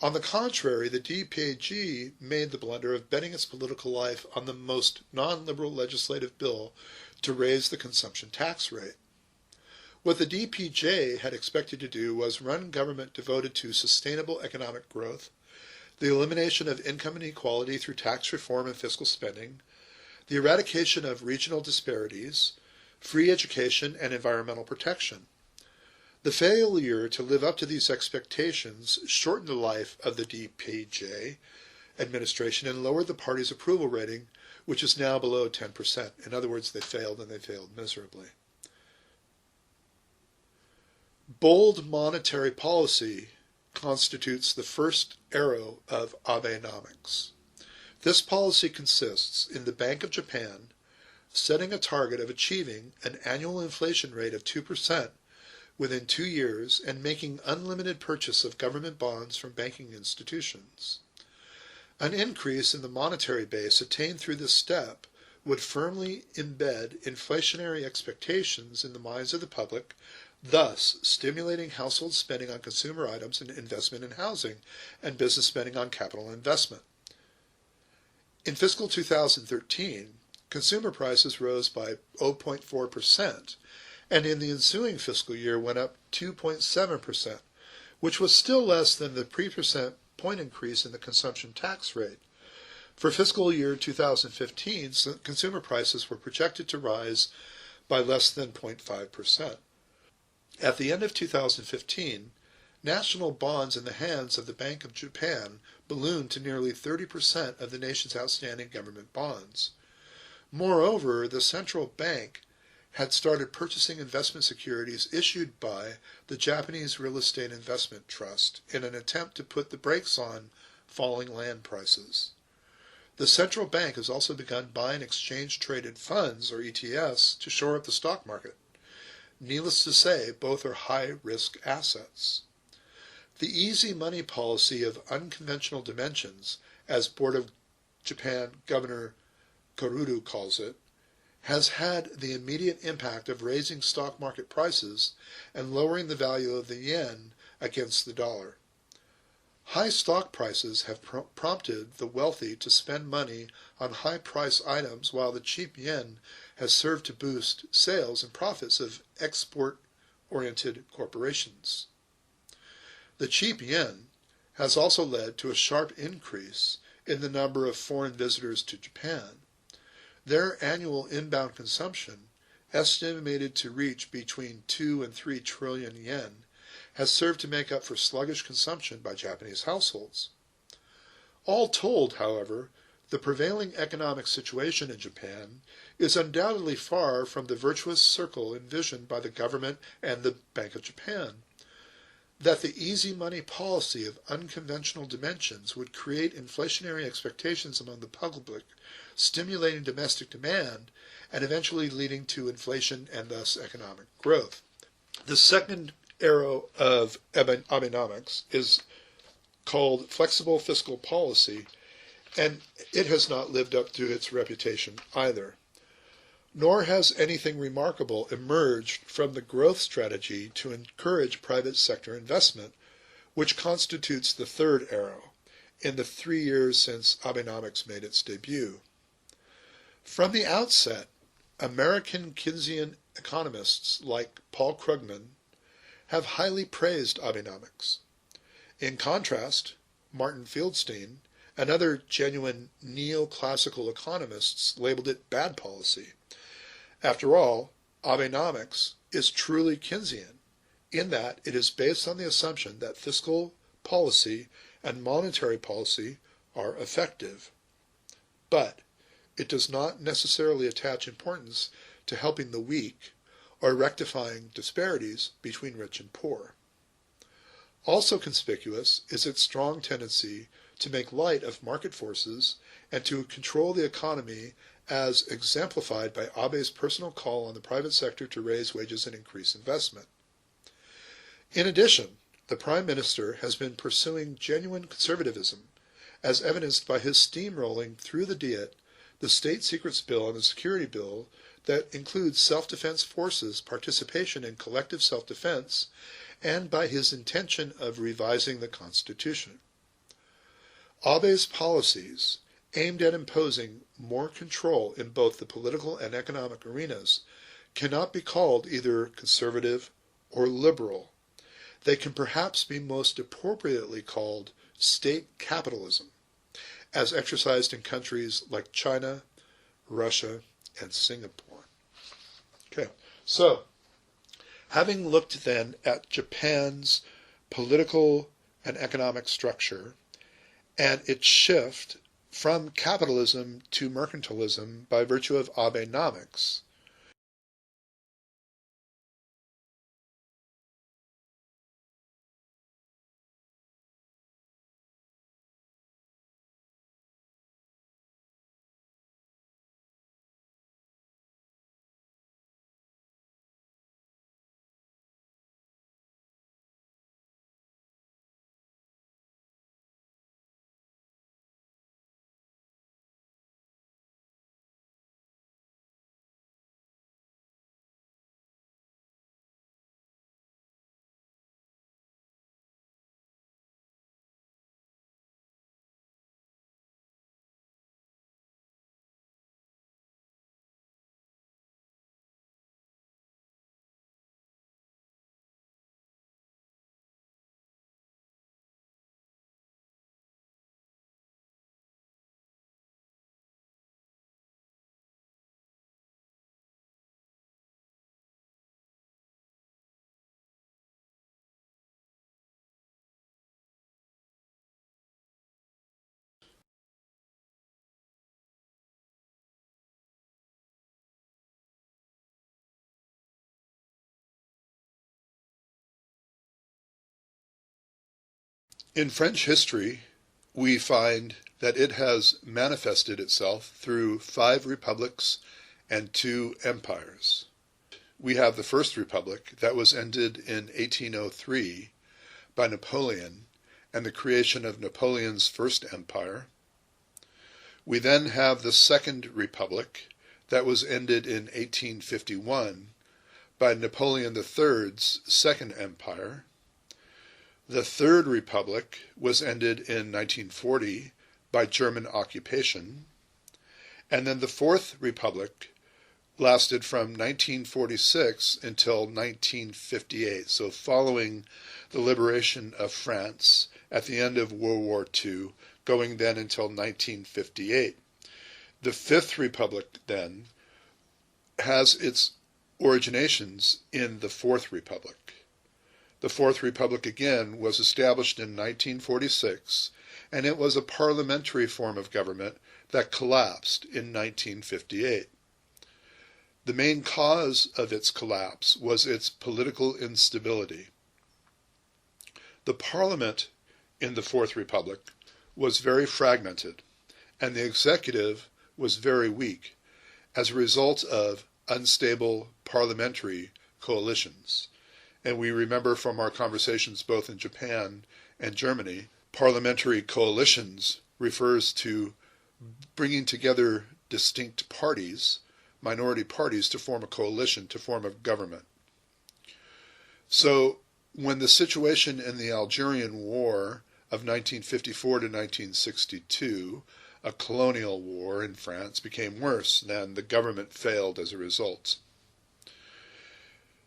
On the contrary, the DPG made the blunder of betting its political life on the most non-liberal legislative bill to raise the consumption tax rate. What the DPJ had expected to do was run government devoted to sustainable economic growth, the elimination of income inequality through tax reform and fiscal spending, the eradication of regional disparities, free education, and environmental protection. The failure to live up to these expectations shortened the life of the DPJ administration and lowered the party's approval rating, which is now below 10%. In other words, they failed, and they failed miserably. Bold monetary policy constitutes the first arrow of Abenomics. This policy consists in the Bank of Japan setting a target of achieving an annual inflation rate of 2% within 2 years and making unlimited purchase of government bonds from banking institutions. An increase in the monetary base attained through this step would firmly embed inflationary expectations in the minds of the public, thus stimulating household spending on consumer items and investment in housing, and business spending on capital investment. In fiscal 2013, consumer prices rose by 0.4%, and in the ensuing fiscal year went up 2.7%, which was still less than the pre-percent point increase in the consumption tax rate. For fiscal year 2015, consumer prices were projected to rise by less than 0.5%. At the end of 2015, national bonds in the hands of the Bank of Japan ballooned to nearly 30% of the nation's outstanding government bonds. Moreover, the central bank had started purchasing investment securities issued by the Japanese Real Estate Investment Trust in an attempt to put the brakes on falling land prices. The central bank has also begun buying exchange-traded funds, or ETFs, to shore up the stock market. Needless to say, both are high-risk assets. The easy money policy of unconventional dimensions, as Board of Japan Governor Kururu calls it, has had the immediate impact of raising stock market prices and lowering the value of the yen against the dollar. High stock prices have prompted the wealthy to spend money on high-price items, while the cheap yen has served to boost sales and profits of export-oriented corporations. The cheap yen has also led to a sharp increase in the number of foreign visitors to Japan. Their annual inbound consumption, estimated to reach between 2 and 3 trillion yen, has served to make up for sluggish consumption by Japanese households. All told, however, the prevailing economic situation in Japan is undoubtedly far from the virtuous circle envisioned by the government and the Bank of Japan. That the easy money policy of unconventional dimensions would create inflationary expectations among the public, stimulating domestic demand, and eventually leading to inflation and thus economic growth. The second arrow of Abenomics is called flexible fiscal policy, and it has not lived up to its reputation either. Nor has anything remarkable emerged from the growth strategy to encourage private sector investment, which constitutes the third arrow in the 3 years since Abenomics made its debut. From the outset, American Keynesian economists like Paul Krugman have highly praised Abenomics. In contrast, Martin Fieldstein and other genuine neoclassical economists labeled it bad policy. After all, Abenomics is truly Keynesian, in that it is based on the assumption that fiscal policy and monetary policy are effective. But it does not necessarily attach importance to helping the weak or rectifying disparities between rich and poor. Also conspicuous is its strong tendency to make light of market forces and to control the economy, as exemplified by Abe's personal call on the private sector to raise wages and increase investment. In addition, the Prime Minister has been pursuing genuine conservatism, as evidenced by his steamrolling through the Diet the State Secrets Bill and the Security Bill that includes self-defense forces' participation in collective self-defense, and by his intention of revising the Constitution. Abe's policies, aimed at imposing more control in both the political and economic arenas, cannot be called either conservative or liberal. They can perhaps be most appropriately called state capitalism, as exercised in countries like China, Russia, and Singapore. Okay, so having looked then at Japan's political and economic structure and its shift from capitalism to mercantilism by virtue of Abenomics, in French history, we find that it has manifested itself through 5 republics and 2 empires. We have the First Republic that was ended in 1803 by Napoleon and the creation of Napoleon's First Empire. We then have the Second Republic that was ended in 1851 by Napoleon III's Second Empire. The Third Republic was ended in 1940 by German occupation, and then the Fourth Republic lasted from 1946 until 1958, so following the liberation of France at the end of World War II, going then until 1958. The Fifth Republic then has its originations in the Fourth Republic. The Fourth Republic, again, was established in 1946, and it was a parliamentary form of government that collapsed in 1958. The main cause of its collapse was its political instability. The parliament in the Fourth Republic was very fragmented, and the executive was very weak as a result of unstable parliamentary coalitions. And we remember from our conversations both in Japan and Germany, parliamentary coalitions refers to bringing together distinct parties, minority parties, to form a coalition, to form a government. So when the situation in the Algerian War of 1954 to 1962, a colonial war in France, became worse, then the government failed as a result.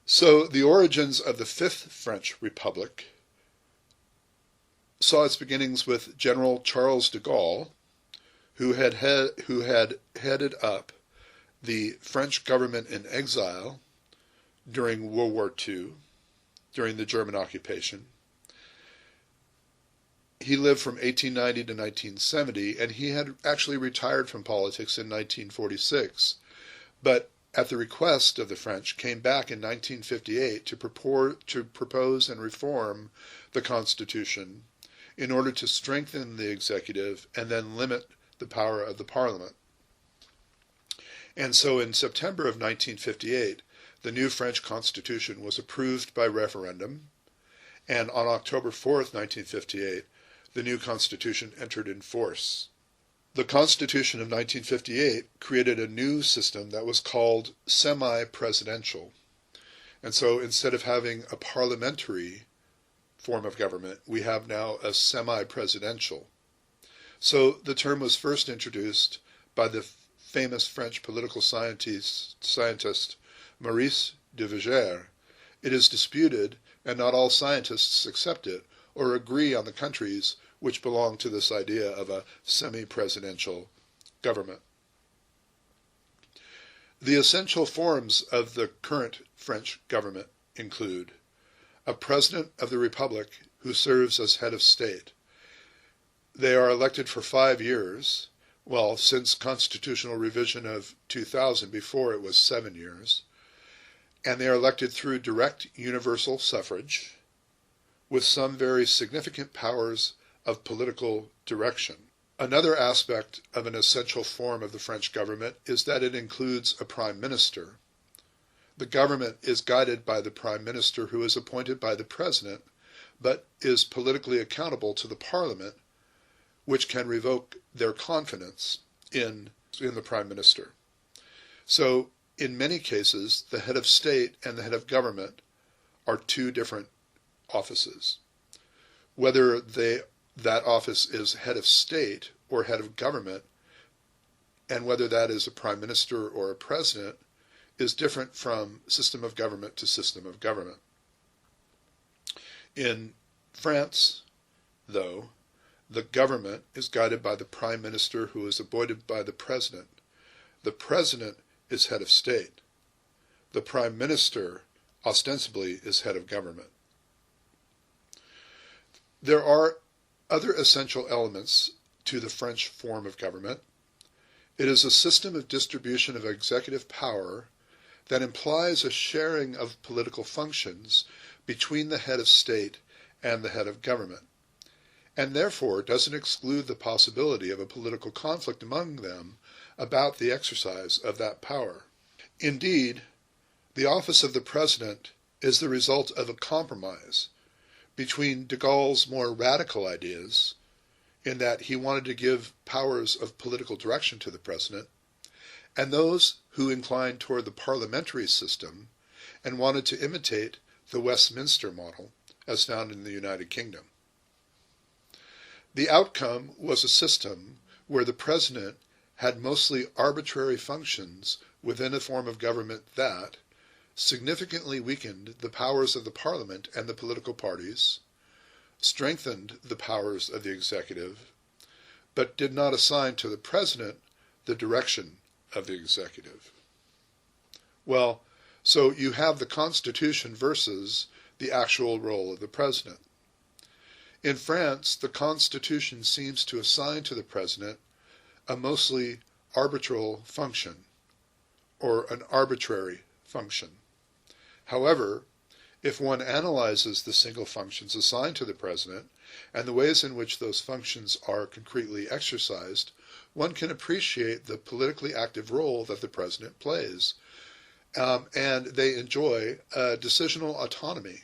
So the origins of the Fifth French Republic saw its beginnings with General Charles de Gaulle, who had headed up the French government in exile during World War II, during the German occupation. He lived from 1890 to 1970, and he had actually retired from politics in 1946, but at the request of the French, came back in 1958 to propose and reform the Constitution in order to strengthen the executive and then limit the power of the parliament. And so in September of 1958, the new French Constitution was approved by referendum, and on October 4th, 1958, the new Constitution entered in force. The Constitution of 1958 created a new system that was called semi-presidential. And so instead of having a parliamentary form of government, we have now a semi-presidential. So the term was first introduced by the famous French political scientist Maurice de Viger. It is disputed, and not all scientists accept it or agree on the countries which belong to this idea of a semi-presidential government. The essential forms of the current French government include a president of the Republic who serves as head of state. They are elected for 5 years, well, since constitutional revision of 2000, before it was 7 years, and they are elected through direct universal suffrage, with some very significant powers of political direction. Another aspect of an essential form of the French government is that it includes a prime minister. The government is guided by the prime minister, who is appointed by the president, but is politically accountable to the parliament, which can revoke their confidence in the prime minister. So in many cases, the head of state and the head of government are two different offices. Whether that office is head of state or head of government, and whether that is a prime minister or a president, is different from system of government to system of government. In France, though, the government is guided by the prime minister, who is appointed by the president. The president is head of state. The prime minister, ostensibly, is head of government. There are other essential elements to the French form of government. It is a system of distribution of executive power that implies a sharing of political functions between the head of state and the head of government, and therefore doesn't exclude the possibility of a political conflict among them about the exercise of that power. Indeed, the office of the president is the result of a compromise between de Gaulle's more radical ideas, in that he wanted to give powers of political direction to the president, and those who inclined toward the parliamentary system and wanted to imitate the Westminster model as found in the United Kingdom. The outcome was a system where the president had mostly arbitrary functions within a form of government that significantly weakened the powers of the parliament and the political parties, strengthened the powers of the executive, but did not assign to the president the direction of the executive. Well, so you have the Constitution versus the actual role of the president. In France, the Constitution seems to assign to the president a mostly arbitral function, or an arbitrary function. However, if one analyzes the single functions assigned to the president and the ways in which those functions are concretely exercised, one can appreciate the politically active role that the president plays. And they enjoy decisional autonomy,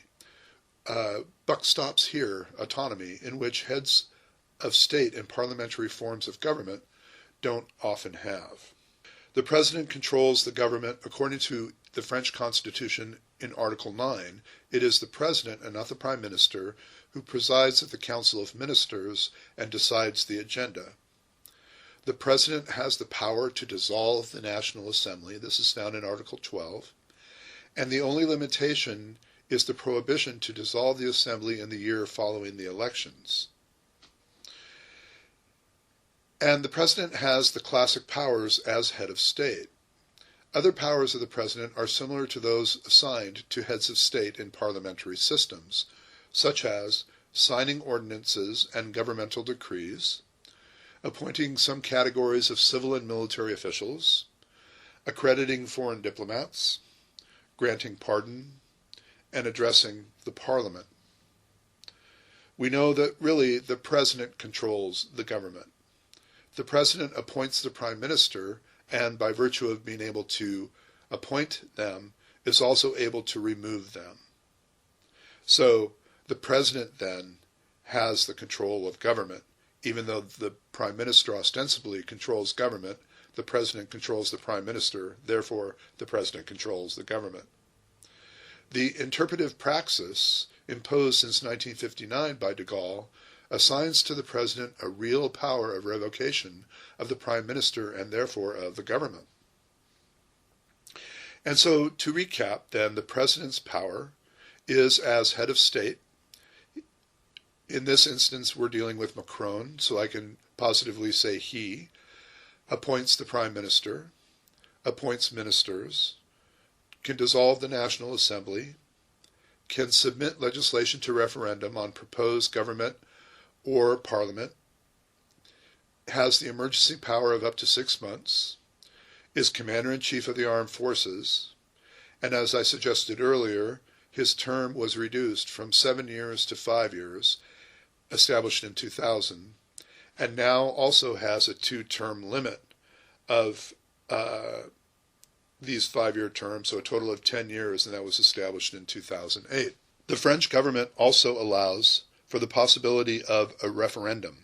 buck stops here autonomy, in which heads of state and parliamentary forms of government don't often have. The president controls the government according to the French Constitution in Article 9. It is the president and not the prime minister who presides at the Council of Ministers and decides the agenda. The president has the power to dissolve the National Assembly. This is found in Article 12. And the only limitation is the prohibition to dissolve the Assembly in the year following the elections. And the president has the classic powers as head of state. Other powers of the president are similar to those assigned to heads of state in parliamentary systems, such as signing ordinances and governmental decrees, appointing some categories of civil and military officials, accrediting foreign diplomats, granting pardon, and addressing the parliament. we know that really the president controls the government. The president appoints the prime minister, and by virtue of being able to appoint them, is also able to remove them. So the president then has the control of government. Even though the prime minister ostensibly controls government, the president controls the prime minister, therefore the president controls the government. The interpretive praxis imposed since 1959 by de Gaulle assigns to the president a real power of revocation of the prime minister and therefore of the government. And so, to recap then, the president's power is as head of state. In this instance, we're dealing with Macron, so I can positively say he appoints the prime minister, appoints ministers, can dissolve the National Assembly, can submit legislation to referendum on proposed government or parliament, has the emergency power of up to 6 months, is commander-in-chief of the armed forces, and as I suggested earlier, his term was reduced from 7 years to 5 years, established in 2000, and now also has a 2-term limit of these 5-year terms, so a total of 10 years, and that was established in 2008. The French government also allows for the possibility of a referendum.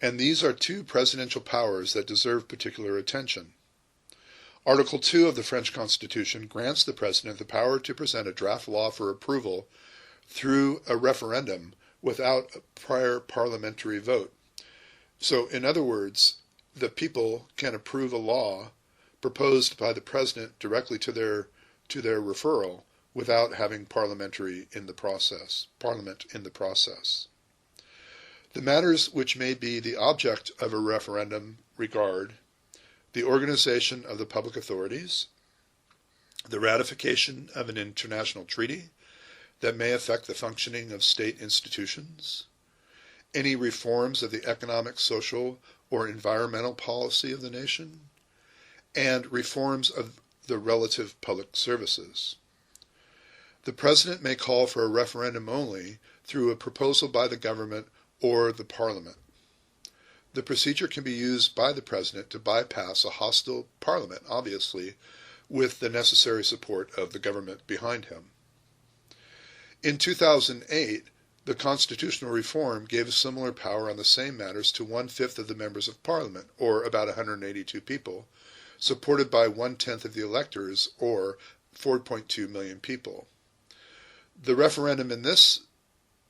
And these are 2 presidential powers that deserve particular attention. Article 2 of the French Constitution grants the president the power to present a draft law for approval through a referendum without a prior parliamentary vote. So, in other words, the people can approve a law proposed by the president directly to their referral without having parliament in the process. The matters which may be the object of a referendum regard the organization of the public authorities, the ratification of an international treaty that may affect the functioning of state institutions, any reforms of the economic, social, or environmental policy of the nation, and reforms of the relative public services. The president may call for a referendum only through a proposal by the government or the parliament. The procedure can be used by the president to bypass a hostile parliament, obviously, with the necessary support of the government behind him. In 2008, the constitutional reform gave a similar power on the same matters to 1/5 of the members of parliament, or about 182 people, supported by 1/10 of the electors, or 4.2 million people. The referendum in this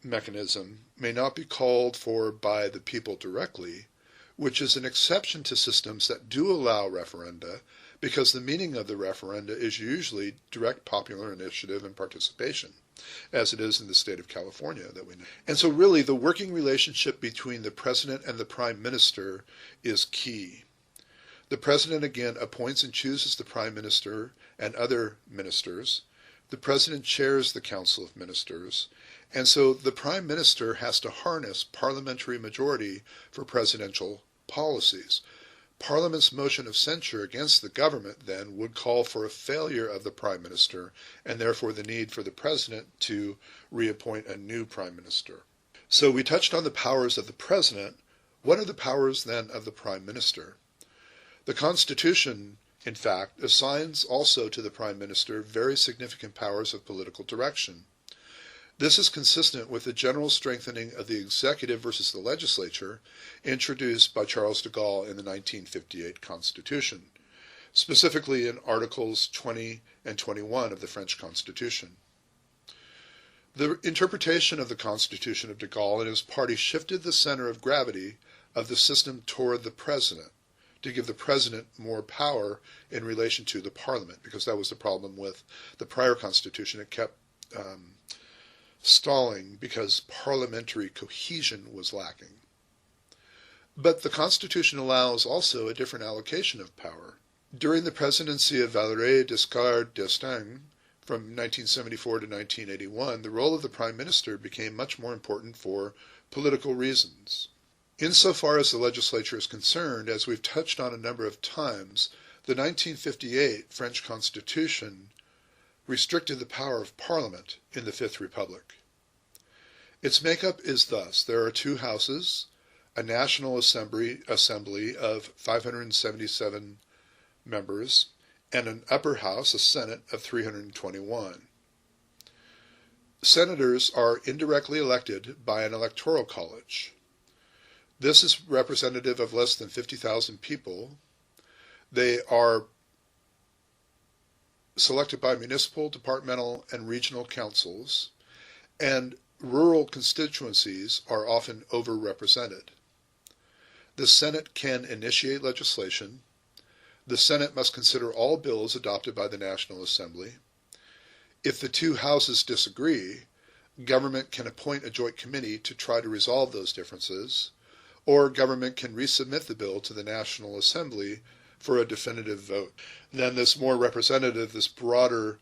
mechanism may not be called for by the people directly, which is an exception to systems that do allow referenda, because the meaning of the referenda is usually direct popular initiative and participation, as it is in the state of California that we know. And so really the working relationship between the president and the prime minister is key. The president again appoints and chooses the prime minister and other ministers. The president chairs the Council of Ministers, and so the prime minister has to harness parliamentary majority for presidential policies. Parliament's motion of censure against the government then would call for a failure of the prime minister, and therefore the need for the president to reappoint a new prime minister. So we touched on the powers of the president. What are the powers then of the prime minister? The Constitution, in fact, assigns also to the prime minister very significant powers of political direction. This is consistent with the general strengthening of the executive versus the legislature introduced by Charles de Gaulle in the 1958 Constitution, specifically in Articles 20 and 21 of the French Constitution. The interpretation of the Constitution of de Gaulle and his party shifted the center of gravity of the system toward the president, to give the president more power in relation to the parliament, because that was the problem with the prior constitution. It kept stalling because parliamentary cohesion was lacking. But the Constitution allows also a different allocation of power. During the presidency of Valéry Giscard d'Estaing, from 1974 to 1981, the role of the prime minister became much more important for political reasons. Insofar as the legislature is concerned, as we've touched on a number of times, the 1958 French Constitution restricted the power of Parliament in the Fifth Republic. Its makeup is thus. There are two houses, a National Assembly of 577 members, and an upper house, a Senate, of 321. Senators are indirectly elected by an electoral college. This is representative of less than 50,000 people. They are selected by municipal, departmental, and regional councils, and rural constituencies are often overrepresented. The Senate can initiate legislation. The Senate must consider all bills adopted by the National Assembly. If the two houses disagree, government can appoint a joint committee to try to resolve those differences, or government can resubmit the bill to the National Assembly for a definitive vote. Then this more representative, this broader,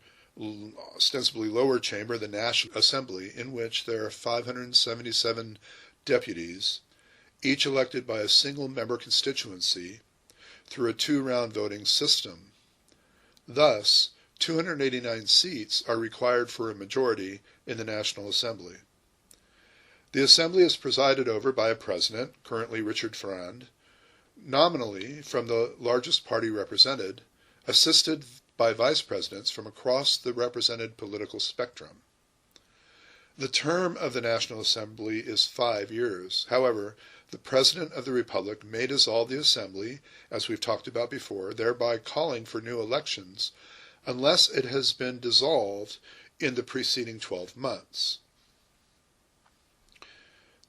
ostensibly lower chamber, the National Assembly, in which there are 577 deputies, each elected by a single member constituency through a two-round voting system. Thus, 289 seats are required for a majority in the National Assembly. The Assembly is presided over by a president, currently Richard Ferrand, nominally from the largest party represented, assisted by vice presidents from across the represented political spectrum. The term of the National Assembly is 5 years. However, the President of the Republic may dissolve the Assembly, as we've talked about before, thereby calling for new elections, unless it has been dissolved in the preceding 12 months.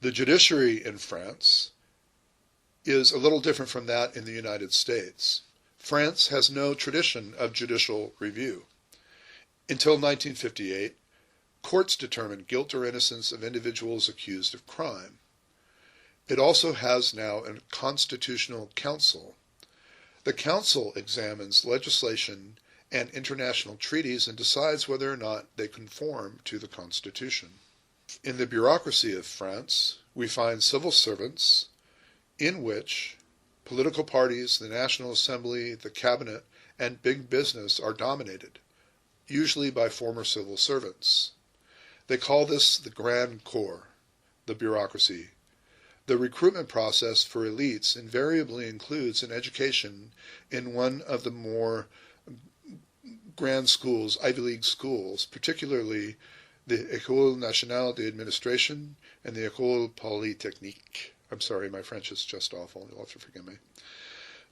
The judiciary in France is a little different from that in the United States. France has no tradition of judicial review. Until 1958, courts determined guilt or innocence of individuals accused of crime. It also has now a constitutional council. The council examines legislation and international treaties and decides whether or not they conform to the Constitution. In the bureaucracy of France, we find civil servants in which political parties, the National Assembly, the cabinet, and big business are dominated, usually by former civil servants. They call this the Grand Corps, the bureaucracy. The recruitment process for elites invariably includes an education in one of the more grand schools, Ivy League schools, particularly the École Nationale d'Administration and the École Polytechnique. I'm sorry, my French is just awful. You'll have to forgive me.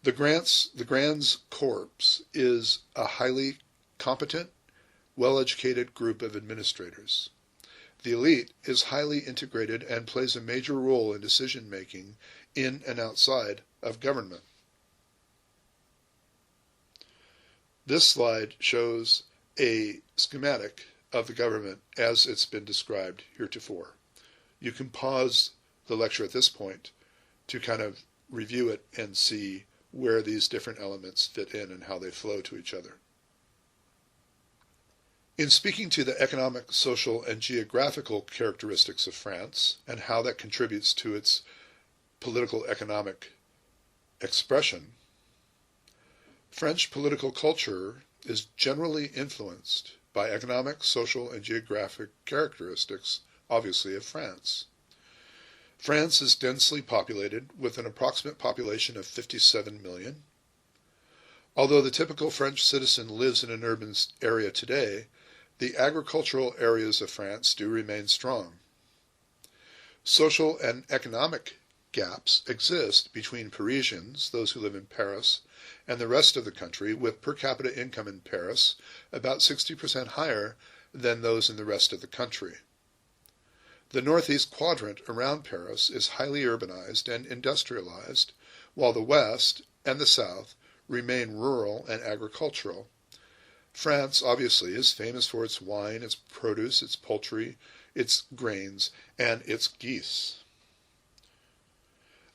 The Grands Corps is a highly competent, well-educated group of administrators. The elite is highly integrated and plays a major role in decision-making in and outside of government. This slide shows a schematic of the government as it's been described heretofore. You can pause the lecture at this point to kind of review it and see where these different elements fit in and how they flow to each other. In speaking to the economic, social, and geographical characteristics of France and how that contributes to its political economic expression, French political culture is generally influenced by economic, social, and geographic characteristics, obviously, of France. France is densely populated with an approximate population of 57 million. Although the typical French citizen lives in an urban area today, the agricultural areas of France do remain strong. Social and economic gaps exist between Parisians, those who live in Paris, and the rest of the country, with per capita income in Paris about 60% higher than those in the rest of the country. The northeast quadrant around Paris is highly urbanized and industrialized, while the west and the south remain rural and agricultural. France, obviously, is famous for its wine, its produce, its poultry, its grains, and its geese.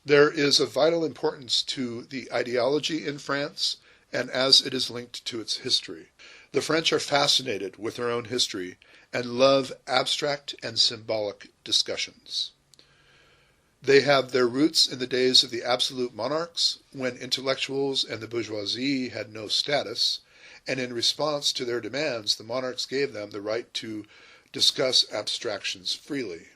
There is a vital importance to the ideology in France and as it is linked to its history. The French are fascinated with their own history and love abstract and symbolic discussions. They have their roots in the days of the absolute monarchs, when intellectuals and the bourgeoisie had no status, and in response to their demands, the monarchs gave them the right to discuss abstractions freely.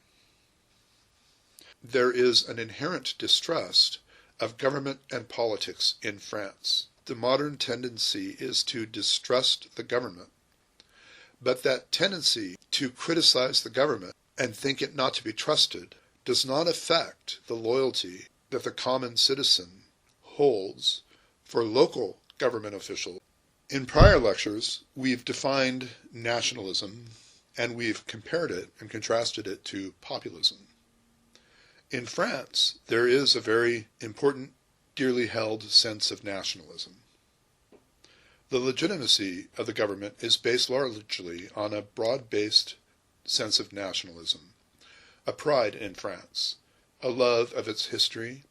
there is an inherent distrust of government and politics in France. The modern tendency is to distrust the government, but that tendency to criticize the government and think it not to be trusted does not affect the loyalty that the common citizen holds for local government officials. In prior lectures, we've defined nationalism and we've compared it and contrasted it to populism. In France, there is a very important, dearly held sense of nationalism. The legitimacy of the government is based largely on a broad-based sense of nationalism, a pride in France, a love of its history,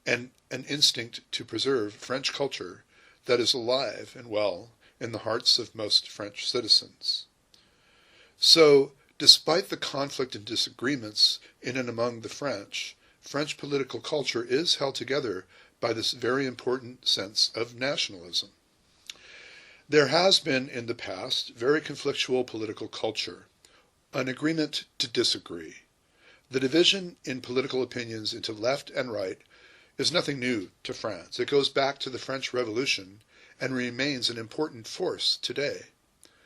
and an instinct to preserve French culture that is alive and well in the hearts of most French citizens. So, despite the conflict and disagreements in and among the French political culture is held together by this very important sense of nationalism. There has been in the past very conflictual political culture, an agreement to disagree. The division in political opinions into left and right is nothing new to France. It goes back to the French Revolution and remains an important force today.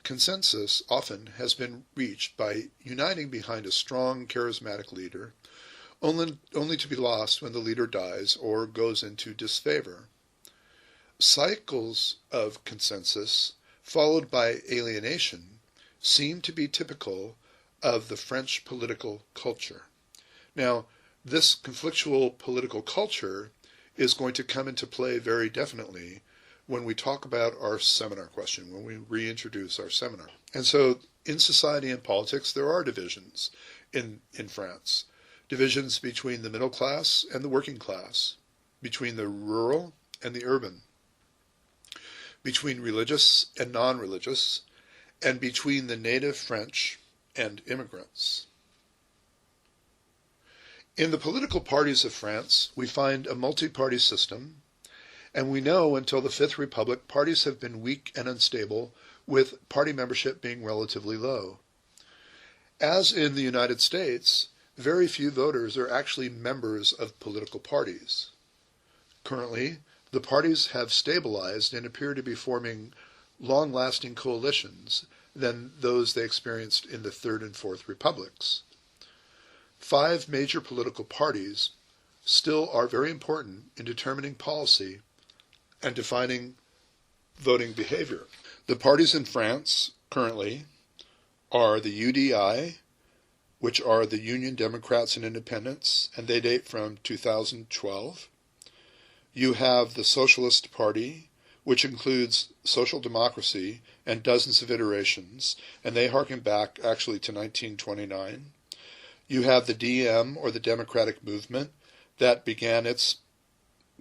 Consensus often has been reached by uniting behind a strong, charismatic leader, only to be lost when the leader dies or goes into disfavor. Cycles of consensus, followed by alienation, seem to be typical of the French political culture. Now, this conflictual political culture is going to come into play very definitely when we talk about our seminar question, when we reintroduce our seminar. And so, in society and politics, there are divisions in France. Divisions between the middle class and the working class, between the rural and the urban, between religious and non-religious, and between the native French and immigrants. In the political parties of France, we find a multi-party system, and we know until the Fifth Republic, parties have been weak and unstable, with party membership being relatively low. As in the United States, very few voters are actually members of political parties. Currently, the parties have stabilized and appear to be forming long-lasting coalitions than those they experienced in the Third and Fourth Republics. 5 major political parties still are very important in determining policy and defining voting behavior. The parties in France currently are the UDI, which are the Union Democrats and Independents, and they date from 2012. You have the Socialist Party, which includes social democracy and dozens of iterations, and they harken back actually to 1929. You have the DM, or the Democratic Movement, that began its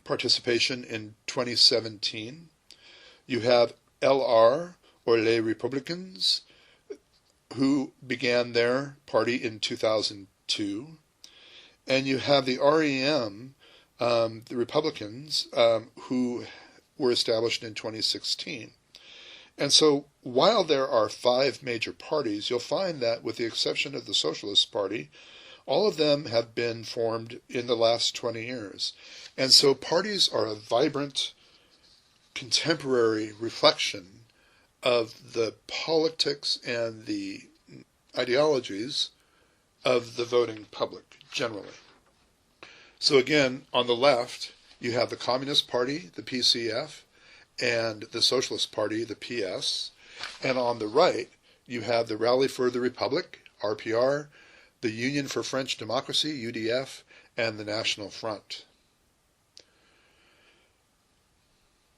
participation in 2017. You have LR, or Les Républicains, who began their party in 2002. And you have the REM, the Republicans, who were established in 2016. And so while there are 5 major parties, you'll find that with the exception of the Socialist Party, all of them have been formed in the last 20 years. And so parties are a vibrant, contemporary reflection of the politics and the ideologies of the voting public generally. So again, on the left, you have the Communist Party, the PCF, and the Socialist Party, the PS. And on the right, you have the Rally for the Republic, RPR, the Union for French Democracy, UDF, and the National Front.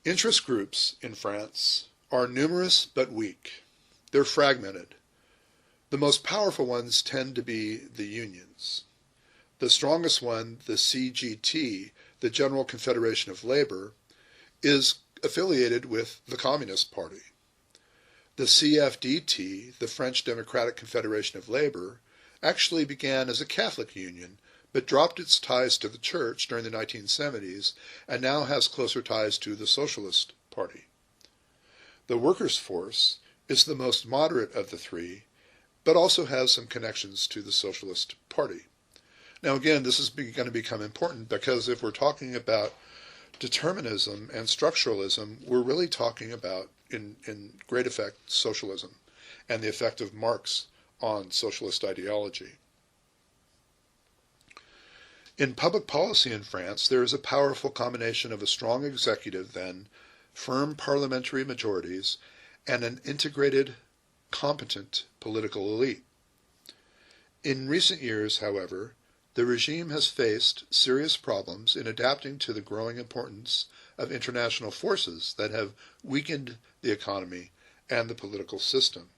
Interest groups in France are numerous but weak. They're fragmented. The most powerful ones tend to be the unions. The strongest one, the CGT, the General Confederation of Labor, is affiliated with the Communist Party. The CFDT, the French Democratic Confederation of Labor, actually began as a Catholic union, but dropped its ties to the church during the 1970s and now has closer ties to the Socialist Party. The Workers' Force is the most moderate of the 3, but also has some connections to the Socialist Party. Now again, this is going to become important because if we're talking about determinism and structuralism, we're really talking about, in great effect, socialism and the effect of Marx on socialist ideology. In public policy in France, there is a powerful combination of a strong executive, then, firm parliamentary majorities, and an integrated, competent political elite. In recent years, however, the regime has faced serious problems in adapting to the growing importance of international forces that have weakened the economy and the political system.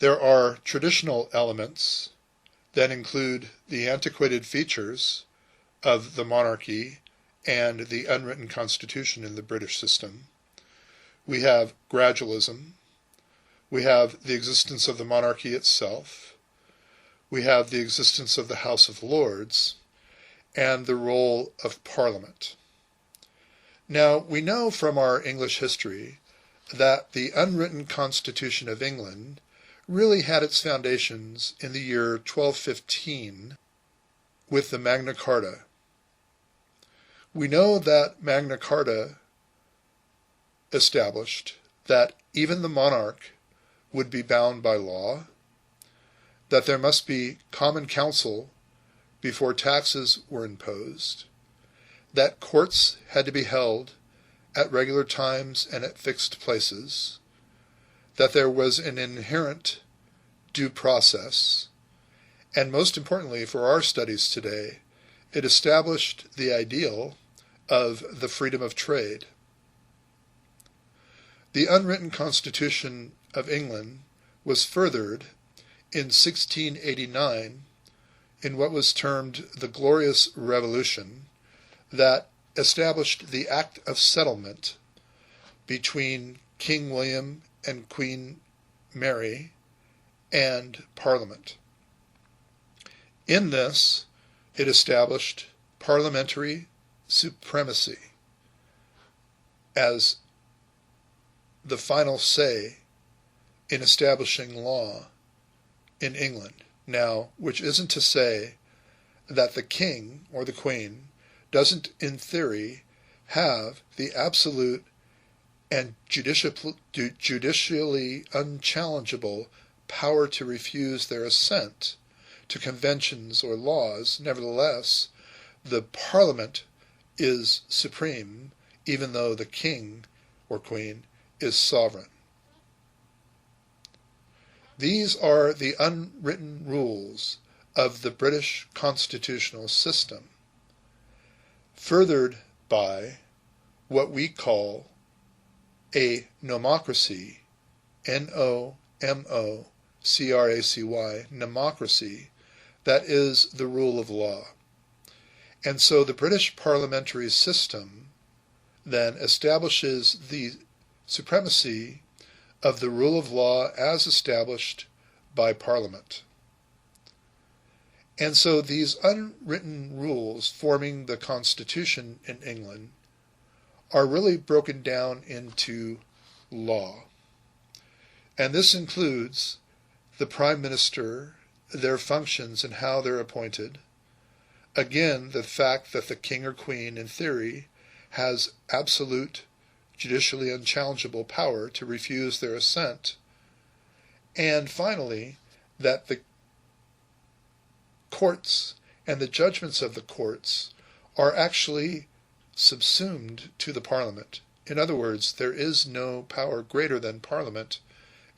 There are traditional elements that include the antiquated features of the monarchy and the unwritten constitution in the British system. We have gradualism. We have the existence of the monarchy itself. We have the existence of the House of Lords and the role of Parliament. Now, we know from our English history that the unwritten Constitution of England really had its foundations in the year 1215 with the Magna Carta. We know that Magna Carta established that even the monarch would be bound by law, that there must be common council before taxes were imposed, that courts had to be held at regular times and at fixed places, that there was an inherent due process, and most importantly for our studies today, it established the ideal of the freedom of trade. The unwritten Constitution of England was furthered in 1689 in what was termed the Glorious Revolution that established the Act of Settlement between King William and Queen Mary and Parliament. In this, it established parliamentary supremacy as the final say in establishing law in England. Now, which isn't to say that the king or the queen doesn't, in theory, have the absolute and judicially unchallengeable power to refuse their assent to conventions or laws. Nevertheless, the Parliament is supreme, even though the king or queen is sovereign. These are the unwritten rules of the British constitutional system, furthered by what we call a nomocracy, N-O-M-O-C-R-A-C-Y, nomocracy, that is the rule of law. And so the British parliamentary system then establishes the supremacy of the rule of law as established by Parliament. And so these unwritten rules forming the Constitution in England are really broken down into law. And this includes the Prime Minister, their functions and how they're appointed. Again, the fact that the king or queen, in theory, has absolute, judicially unchallengeable power to refuse their assent. And finally, that the courts and the judgments of the courts are actually subsumed to the Parliament. In other words, there is no power greater than Parliament,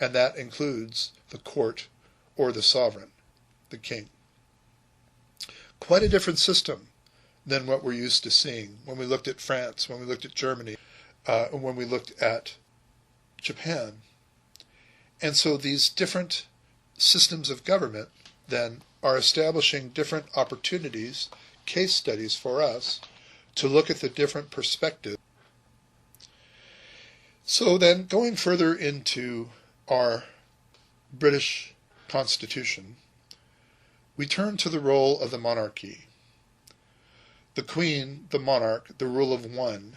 and that includes the court or the sovereign, the king. Quite a different system than what we're used to seeing when we looked at France, when we looked at Germany, and when we looked at Japan. And so these different systems of government then are establishing different opportunities, case studies for us to look at the different perspectives. So then, going further into our British Constitution, we turn to the role of the monarchy. The Queen, the monarch, the rule of one,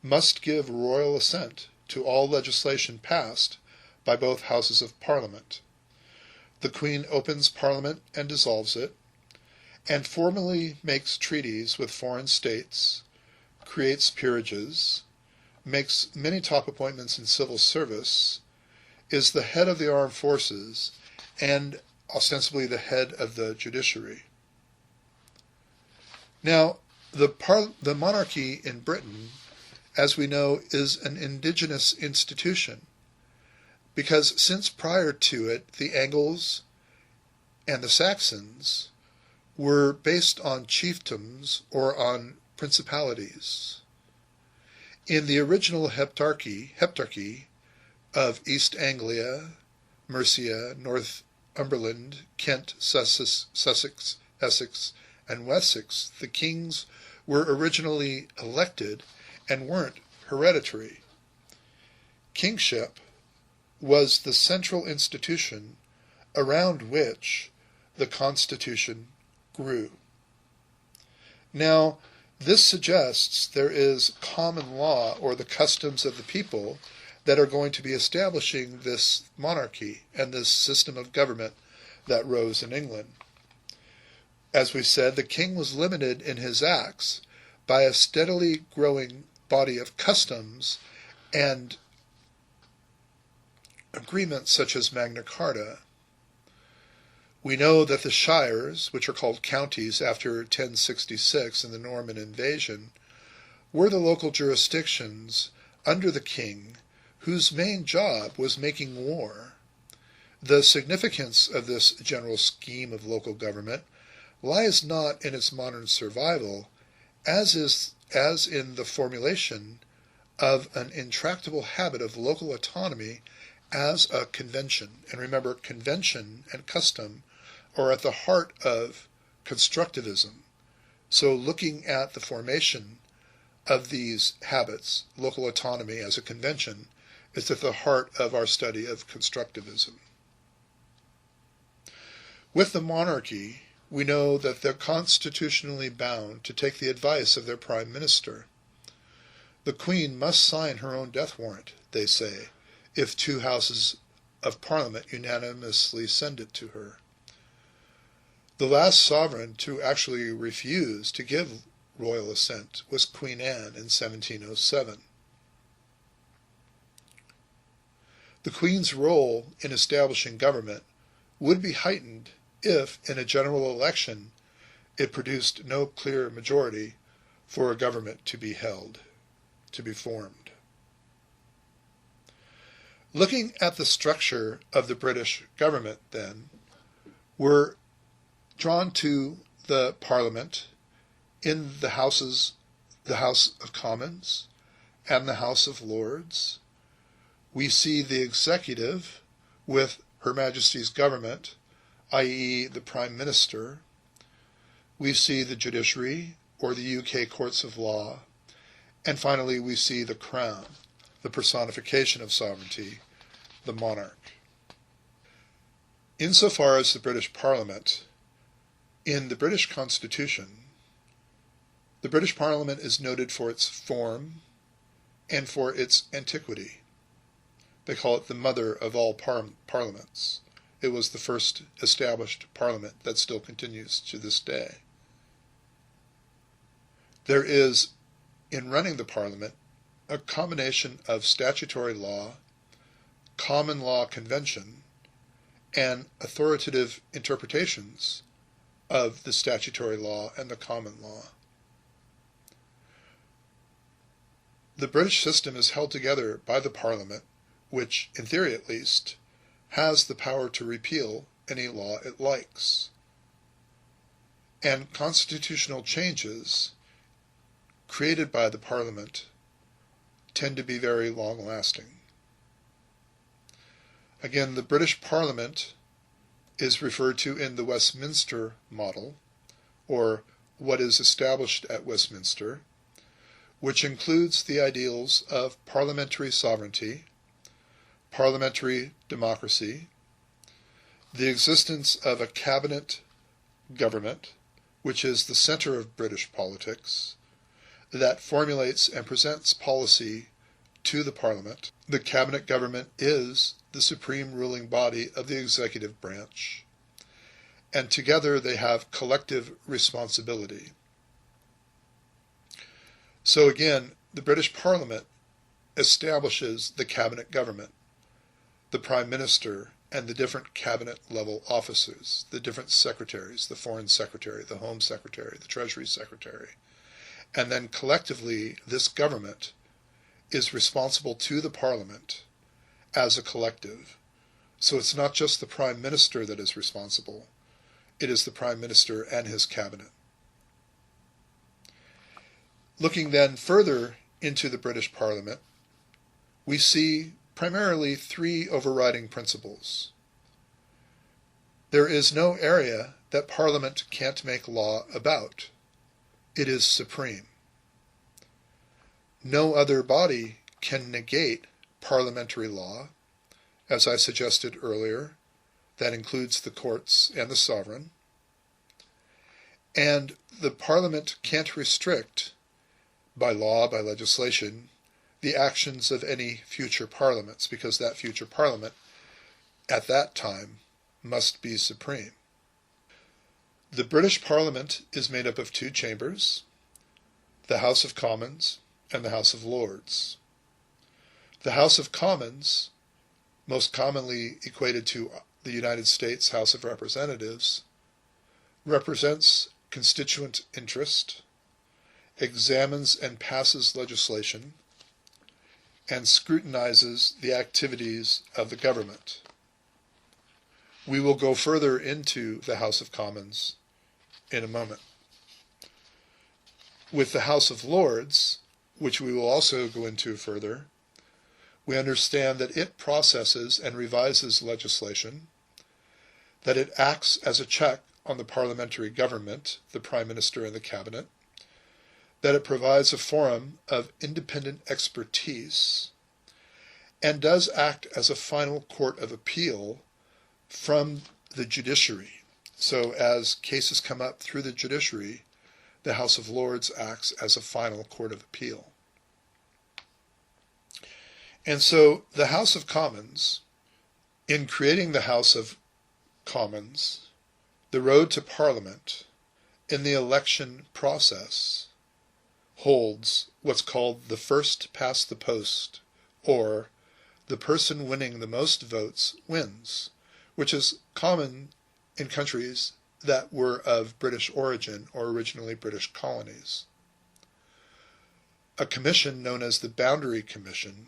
must give royal assent to all legislation passed by both houses of Parliament. The Queen opens Parliament and dissolves it, and formally makes treaties with foreign states, creates peerages, makes many top appointments in civil service, is the head of the armed forces, and ostensibly the head of the judiciary. Now, the monarchy in Britain, as we know, is an indigenous institution, because since prior to it, the Angles and the Saxons were based on chiefdoms or on principalities. In the original heptarchy of East Anglia, Mercia, Northumberland, Kent, Sussex, Essex, and Wessex, the kings were originally elected and weren't hereditary. Kingship was the central institution around which the Constitution grew. Now, this suggests there is common law, or the customs of the people, that are going to be establishing this monarchy and this system of government that rose in England. As we said, the king was limited in his acts by a steadily growing body of customs and agreements such as Magna Carta. We know that the shires, which are called counties after 1066 in the Norman invasion, were the local jurisdictions under the king whose main job was making war. The significance of this general scheme of local government lies not in its modern survival, as in the formulation of an intractable habit of local autonomy as a convention. And remember, convention and custom are at the heart of constructivism. So looking at the formation of these habits, local autonomy as a convention, is at the heart of our study of constructivism. With the monarchy, we know that they're constitutionally bound to take the advice of their prime minister. The Queen must sign her own death warrant, they say, if two houses of Parliament unanimously send it to her. The last sovereign to actually refuse to give royal assent was Queen Anne in 1707. The Queen's role in establishing government would be heightened if, in a general election, it produced no clear majority for a government to be formed. Looking at the structure of the British government, then, we're drawn to the Parliament in the House of Commons and the House of Lords. We see the executive with Her Majesty's government, i.e. the Prime Minister. We see the judiciary, or the UK courts of law. And finally, we see the Crown, the personification of sovereignty, the monarch. Insofar as the British Parliament, in the British Constitution, the British Parliament is noted for its form and for its antiquity. They call it the mother of all parliaments. It was the first established parliament that still continues to this day. There is, in running the parliament, a combination of statutory law, common law convention, and authoritative interpretations of the statutory law and the common law. The British system is held together by the Parliament, which, in theory at least, has the power to repeal any law it likes. And constitutional changes created by the Parliament tend to be very long-lasting. Again, the British Parliament is referred to in the Westminster model, or what is established at Westminster, which includes the ideals of parliamentary sovereignty, parliamentary democracy, the existence of a cabinet government, which is the center of British politics, that formulates and presents policy to the Parliament. The cabinet government is the supreme ruling body of the executive branch, and together they have collective responsibility. So again, the British Parliament establishes the cabinet government, the Prime Minister, and the different cabinet-level officers, the different secretaries, the Foreign Secretary, the Home Secretary, the Treasury Secretary. And then collectively, this government is responsible to the Parliament as a collective. So it's not just the Prime Minister that is responsible. It is the Prime Minister and his cabinet. Looking then further into the British Parliament, we see primarily three overriding principles. There is no area that Parliament can't make law about. It is supreme. No other body can negate parliamentary law, as I suggested earlier. That includes the courts and the sovereign. And the Parliament can't restrict, by law, by legislation, the actions of any future parliaments, because that future parliament, at that time, must be supreme. The British Parliament is made up of two chambers, the House of Commons and the House of Lords. The House of Commons, most commonly equated to the United States House of Representatives, represents constituent interest, examines and passes legislation, and scrutinizes the activities of the government. We will go further into the House of Commons in a moment. With the House of Lords, which we will also go into further, we understand that it processes and revises legislation, that it acts as a check on the parliamentary government, the Prime Minister and the Cabinet, that it provides a forum of independent expertise, and does act as a final court of appeal from the judiciary, So as cases come up through the judiciary, the House of Lords acts as a final court of appeal. And so the House of Commons, in creating the House of Commons, the road to Parliament, in the election process, holds what's called the first past the post, or the person winning the most votes wins, which is common in countries that were of British origin or originally British colonies. A commission known as the Boundary Commission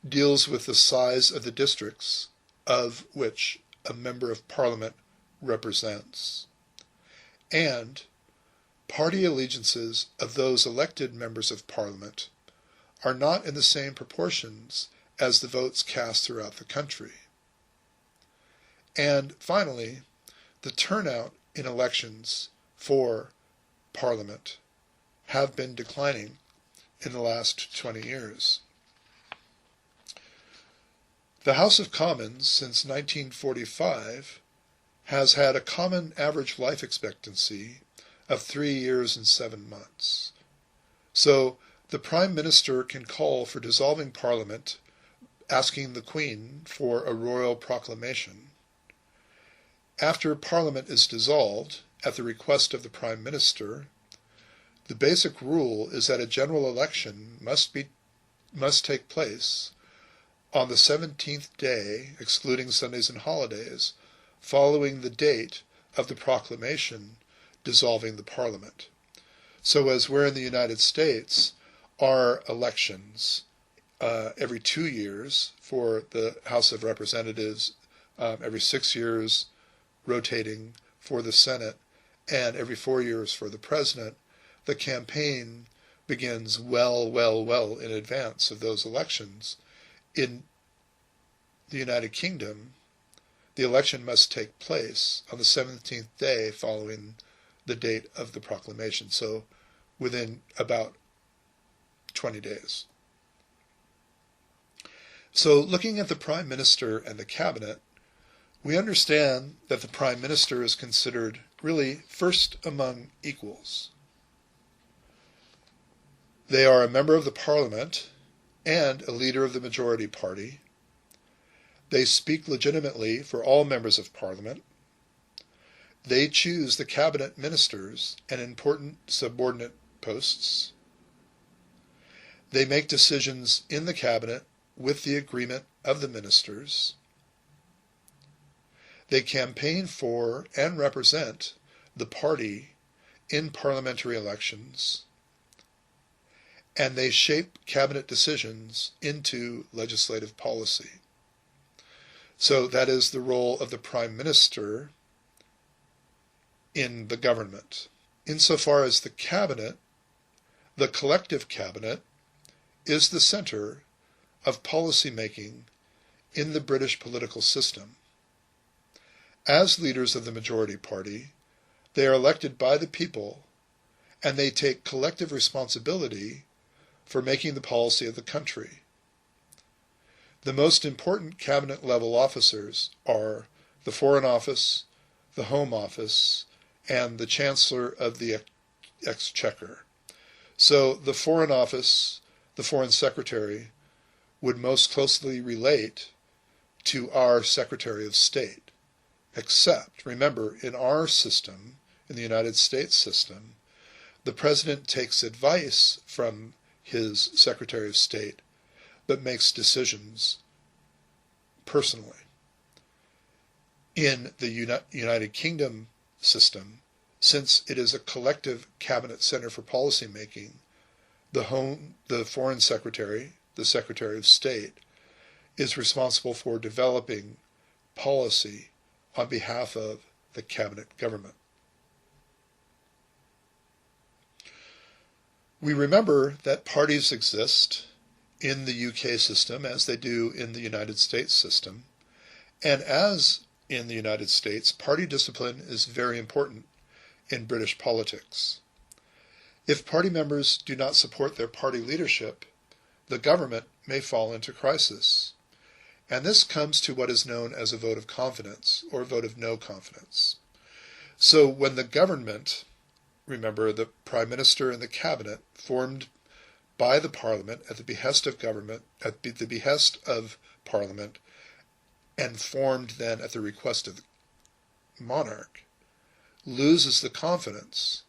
deals with the size of the districts of which a member of Parliament represents, and party allegiances of those elected members of Parliament are not in the same proportions as the votes cast throughout the country. And finally, the turnout in elections for Parliament have been declining in the last 20 years. The House of Commons, since 1945, has had a common average life expectancy of 3 years and 7 months. So the Prime Minister can call for dissolving Parliament, asking the Queen for a royal proclamation. After Parliament is dissolved, at the request of the Prime Minister, the basic rule is that a general election must take place on the 17th day, excluding Sundays and holidays, following the date of the proclamation dissolving the Parliament. So as we're in the United States, our elections every 2 years for the House of Representatives, every 6 years rotating for the Senate, and every 4 years for the President, the campaign begins well in advance of those elections. In the United Kingdom, the election must take place on the 17th day following the date of the proclamation, so within about 20 days. So looking at the Prime Minister and the Cabinet, we understand that the Prime Minister is considered really first among equals. They are a member of the Parliament and a leader of the majority party. They speak legitimately for all members of Parliament. They choose the cabinet ministers and important subordinate posts. They make decisions in the cabinet with the agreement of the ministers. They campaign for and represent the party in parliamentary elections. And they shape cabinet decisions into legislative policy. So that is the role of the Prime Minister in the government. Insofar as the cabinet, the collective cabinet, is the center of policy making in the British political system. As leaders of the majority party, they are elected by the people, and they take collective responsibility for making the policy of the country. The most important cabinet-level officers are the Foreign Office, the Home Office, and the Chancellor of the Exchequer. So the Foreign Office, the Foreign Secretary, would most closely relate to our Secretary of State. Except, remember, in our system, in the United States system, the President takes advice from his Secretary of State, but makes decisions personally. In the United Kingdom system, since it is a collective cabinet center for policy making, the Foreign Secretary, the Secretary of State, is responsible for developing policy on behalf of the cabinet government. We remember that parties exist in the UK system as they do in the United States system, and as in the United States, party discipline is very important in British politics. If party members do not support their party leadership, the government may fall into crisis. And this comes to what is known as a vote of confidence or vote of no confidence. So when the government, remember the Prime Minister and the Cabinet, formed by the Parliament at the behest of government, at the behest of Parliament, and formed then at the request of the monarch, loses the confidence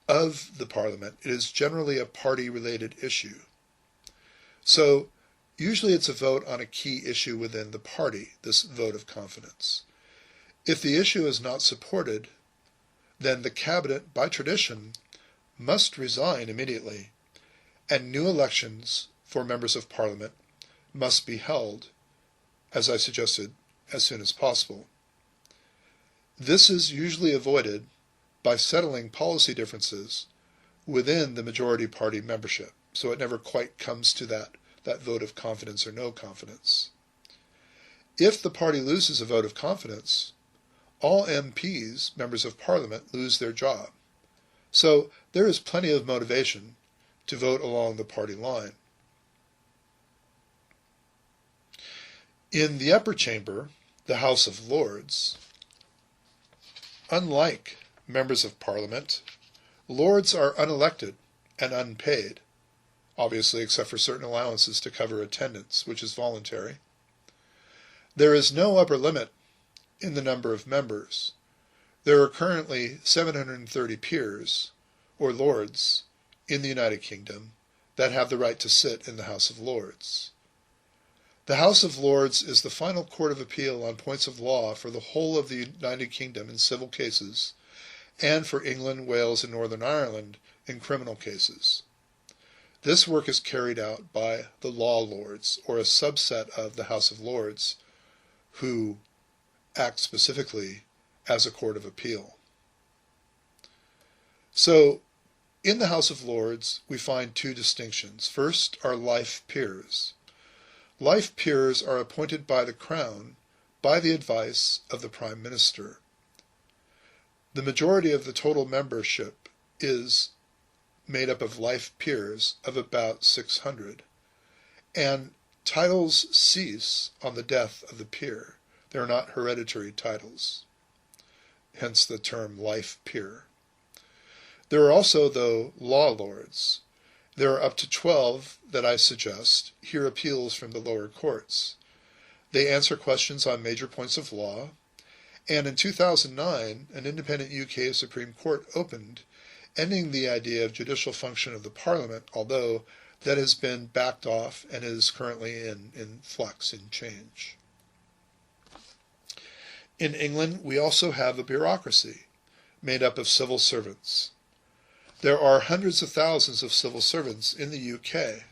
of the Parliament, it is generally a party-related issue. So usually it's a vote on a key issue within the party, this vote of confidence. If the issue is not supported, then the cabinet, by tradition, must resign immediately, and new elections for members of Parliament must be held, as I suggested, as soon as possible. This is usually avoided by settling policy differences within the majority party membership, so it never quite comes to that vote of confidence or no confidence. If the party loses a vote of confidence, all MPs, members of Parliament, lose their job. So there is plenty of motivation to vote along the party line. In the upper chamber, the House of Lords, unlike members of Parliament, Lords are unelected and unpaid, obviously except for certain allowances to cover attendance, which is voluntary. There is no upper limit in the number of members. There are currently 730 peers, or lords, in the United Kingdom that have the right to sit in the House of Lords. The House of Lords is the final court of appeal on points of law for the whole of the United Kingdom in civil cases, and for England, Wales, and Northern Ireland in criminal cases. This work is carried out by the Law Lords, or a subset of the House of Lords, who act specifically as a court of appeal. So, in the House of Lords, we find two distinctions. First are life peers. Life peers are appointed by the Crown by the advice of the Prime Minister. The majority of the total membership is made up of life peers of about 600, and titles cease on the death of the peer. They are not hereditary titles, hence the term life peer. There are also, though, law lords. There are up to 12 that I suggest hear appeals from the lower courts. They answer questions on major points of law, and in 2009, an independent UK Supreme Court opened, ending the idea of judicial function of the Parliament, although that has been backed off and is currently in flux, in change. In England, we also have a bureaucracy made up of civil servants. There are hundreds of thousands of civil servants in the UK.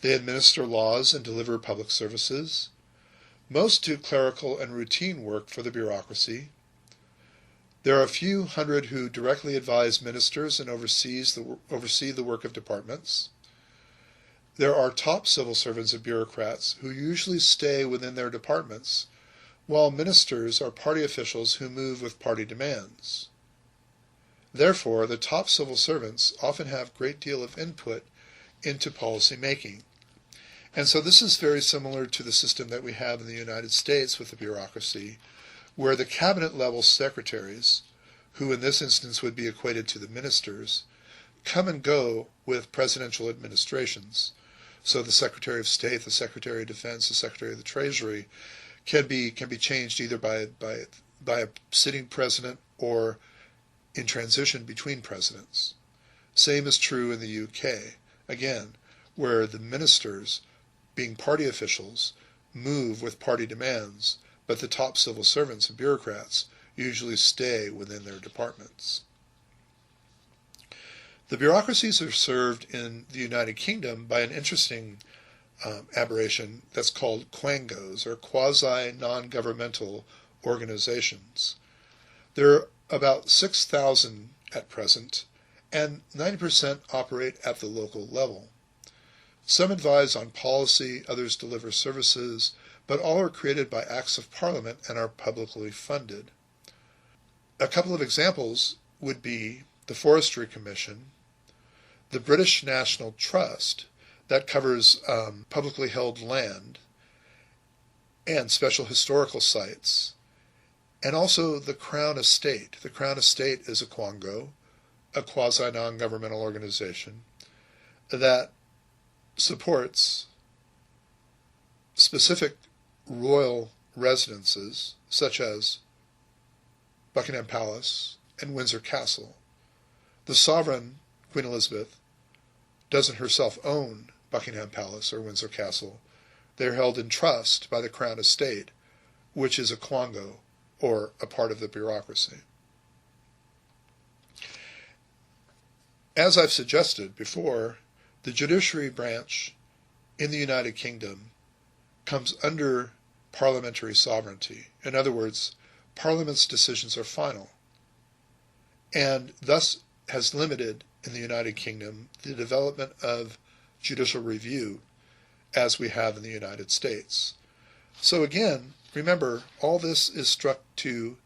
They administer laws and deliver public services. Most do clerical and routine work for the bureaucracy. There are a few hundred who directly advise ministers and oversee the work of departments. There are top civil servants and bureaucrats who usually stay within their departments, while ministers are party officials who move with party demands. Therefore, the top civil servants often have a great deal of input into policy making. And so this is very similar to the system that we have in the United States with the bureaucracy, where the cabinet-level secretaries, who in this instance would be equated to the ministers, come and go with presidential administrations. So the Secretary of State, the Secretary of Defense, the Secretary of the Treasury can be changed either by a sitting president or in transition between presidents. Same is true in the UK, again, where the ministers, being party officials, move with party demands, but the top civil servants and bureaucrats usually stay within their departments. The bureaucracies are served in the United Kingdom by an interesting aberration that's called quangos, or quasi-non-governmental organizations. There are about 6,000 at present, and 90% operate at the local level. Some advise on policy, others deliver services, but all are created by Acts of Parliament and are publicly funded. A couple of examples would be the Forestry Commission, the British National Trust, that covers publicly held land and special historical sites, and also the Crown Estate. The Crown Estate is a quango, a quasi-non-governmental organization that supports specific royal residences such as Buckingham Palace and Windsor Castle. The sovereign, Queen Elizabeth, doesn't herself own Buckingham Palace or Windsor Castle. They're held in trust by the Crown Estate, which is a quango, or a part of the bureaucracy. As I've suggested before, the judiciary branch in the United Kingdom comes under parliamentary sovereignty. In other words, Parliament's decisions are final, and thus has limited in the United Kingdom the development of judicial review as we have in the United States. So again, remember, all this is struck to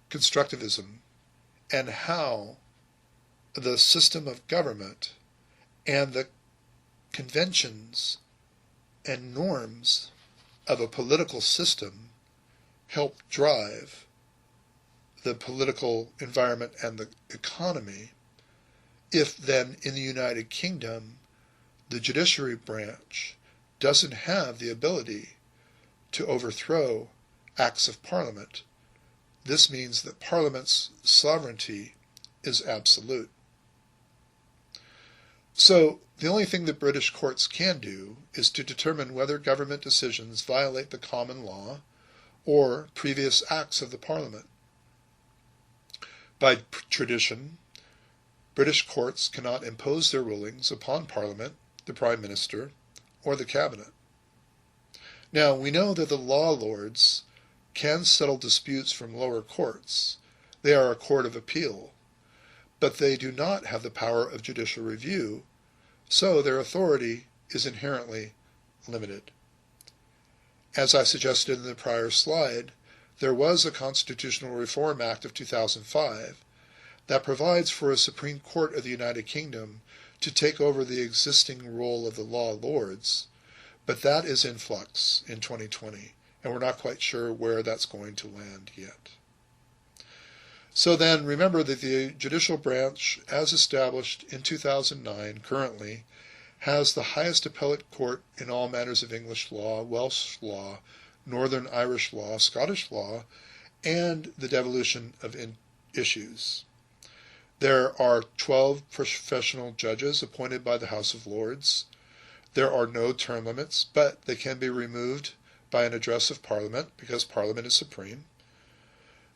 constructivism and how the system of government and the conventions and norms of a political system help drive the political environment and the economy. If then in the United Kingdom the judiciary branch doesn't have the ability to overthrow acts of Parliament, this means that Parliament's sovereignty is absolute. So the only thing that British courts can do is to determine whether government decisions violate the common law or previous acts of the Parliament. By tradition, British courts cannot impose their rulings upon Parliament, the Prime Minister, or the Cabinet. Now, we know that the law lords can settle disputes from lower courts. They are a court of appeal, but they do not have the power of judicial review, so their authority is inherently limited. As I suggested in the prior slide, there was a Constitutional Reform Act of 2005 that provides for a Supreme Court of the United Kingdom to take over the existing role of the law lords, but that is in flux in 2020, and we're not quite sure where that's going to land yet. So then, remember that the judicial branch, as established in 2009, currently has the highest appellate court in all matters of English law, Welsh law, Northern Irish law, Scottish law, and the devolution of issues. There are 12 professional judges appointed by the House of Lords. There are no term limits, but they can be removed by an address of Parliament because Parliament is supreme.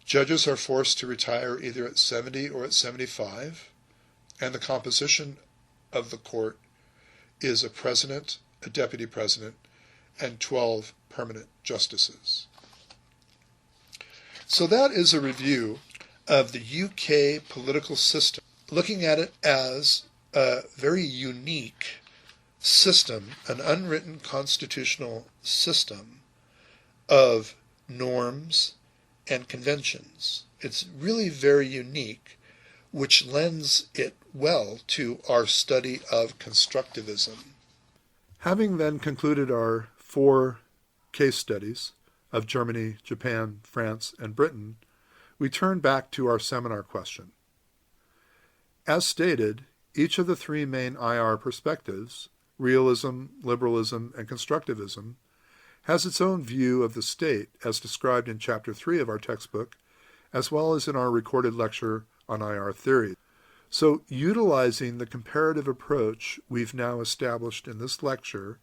Judges are forced to retire either at 70 or at 75, and the composition of the court is a president, a deputy president, and 12 permanent justices. So that is a review of the UK political system, looking at it as a very unique system, an unwritten constitutional system of norms and conventions. It's really very unique, which lends it well to our study of constructivism. Having then concluded our 4 case studies of Germany, Japan, France, and Britain, we turn back to our seminar question. As stated, each of the 3 main IR perspectives, realism, liberalism, and constructivism, has its own view of the state as described in Chapter 3 of our textbook, as well as in our recorded lecture on IR theory. So, utilizing the comparative approach we've now established in this lecture,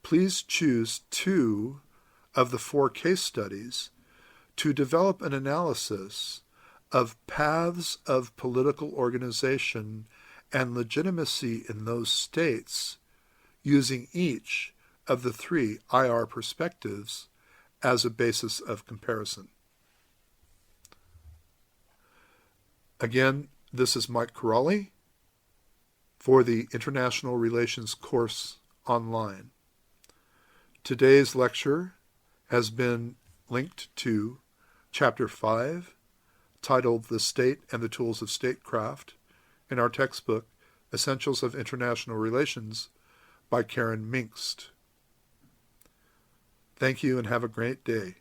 please choose 2 of the 4 case studies to develop an analysis of paths of political organization and legitimacy in those states, using each of the 3 IR perspectives as a basis of comparison. Again, this is Mike Corrali for the International Relations course online. Today's lecture has been linked to Chapter 5, titled The State and the Tools of Statecraft, in our textbook, Essentials of International Relations, by Karen Minkst. Thank you and have a great day.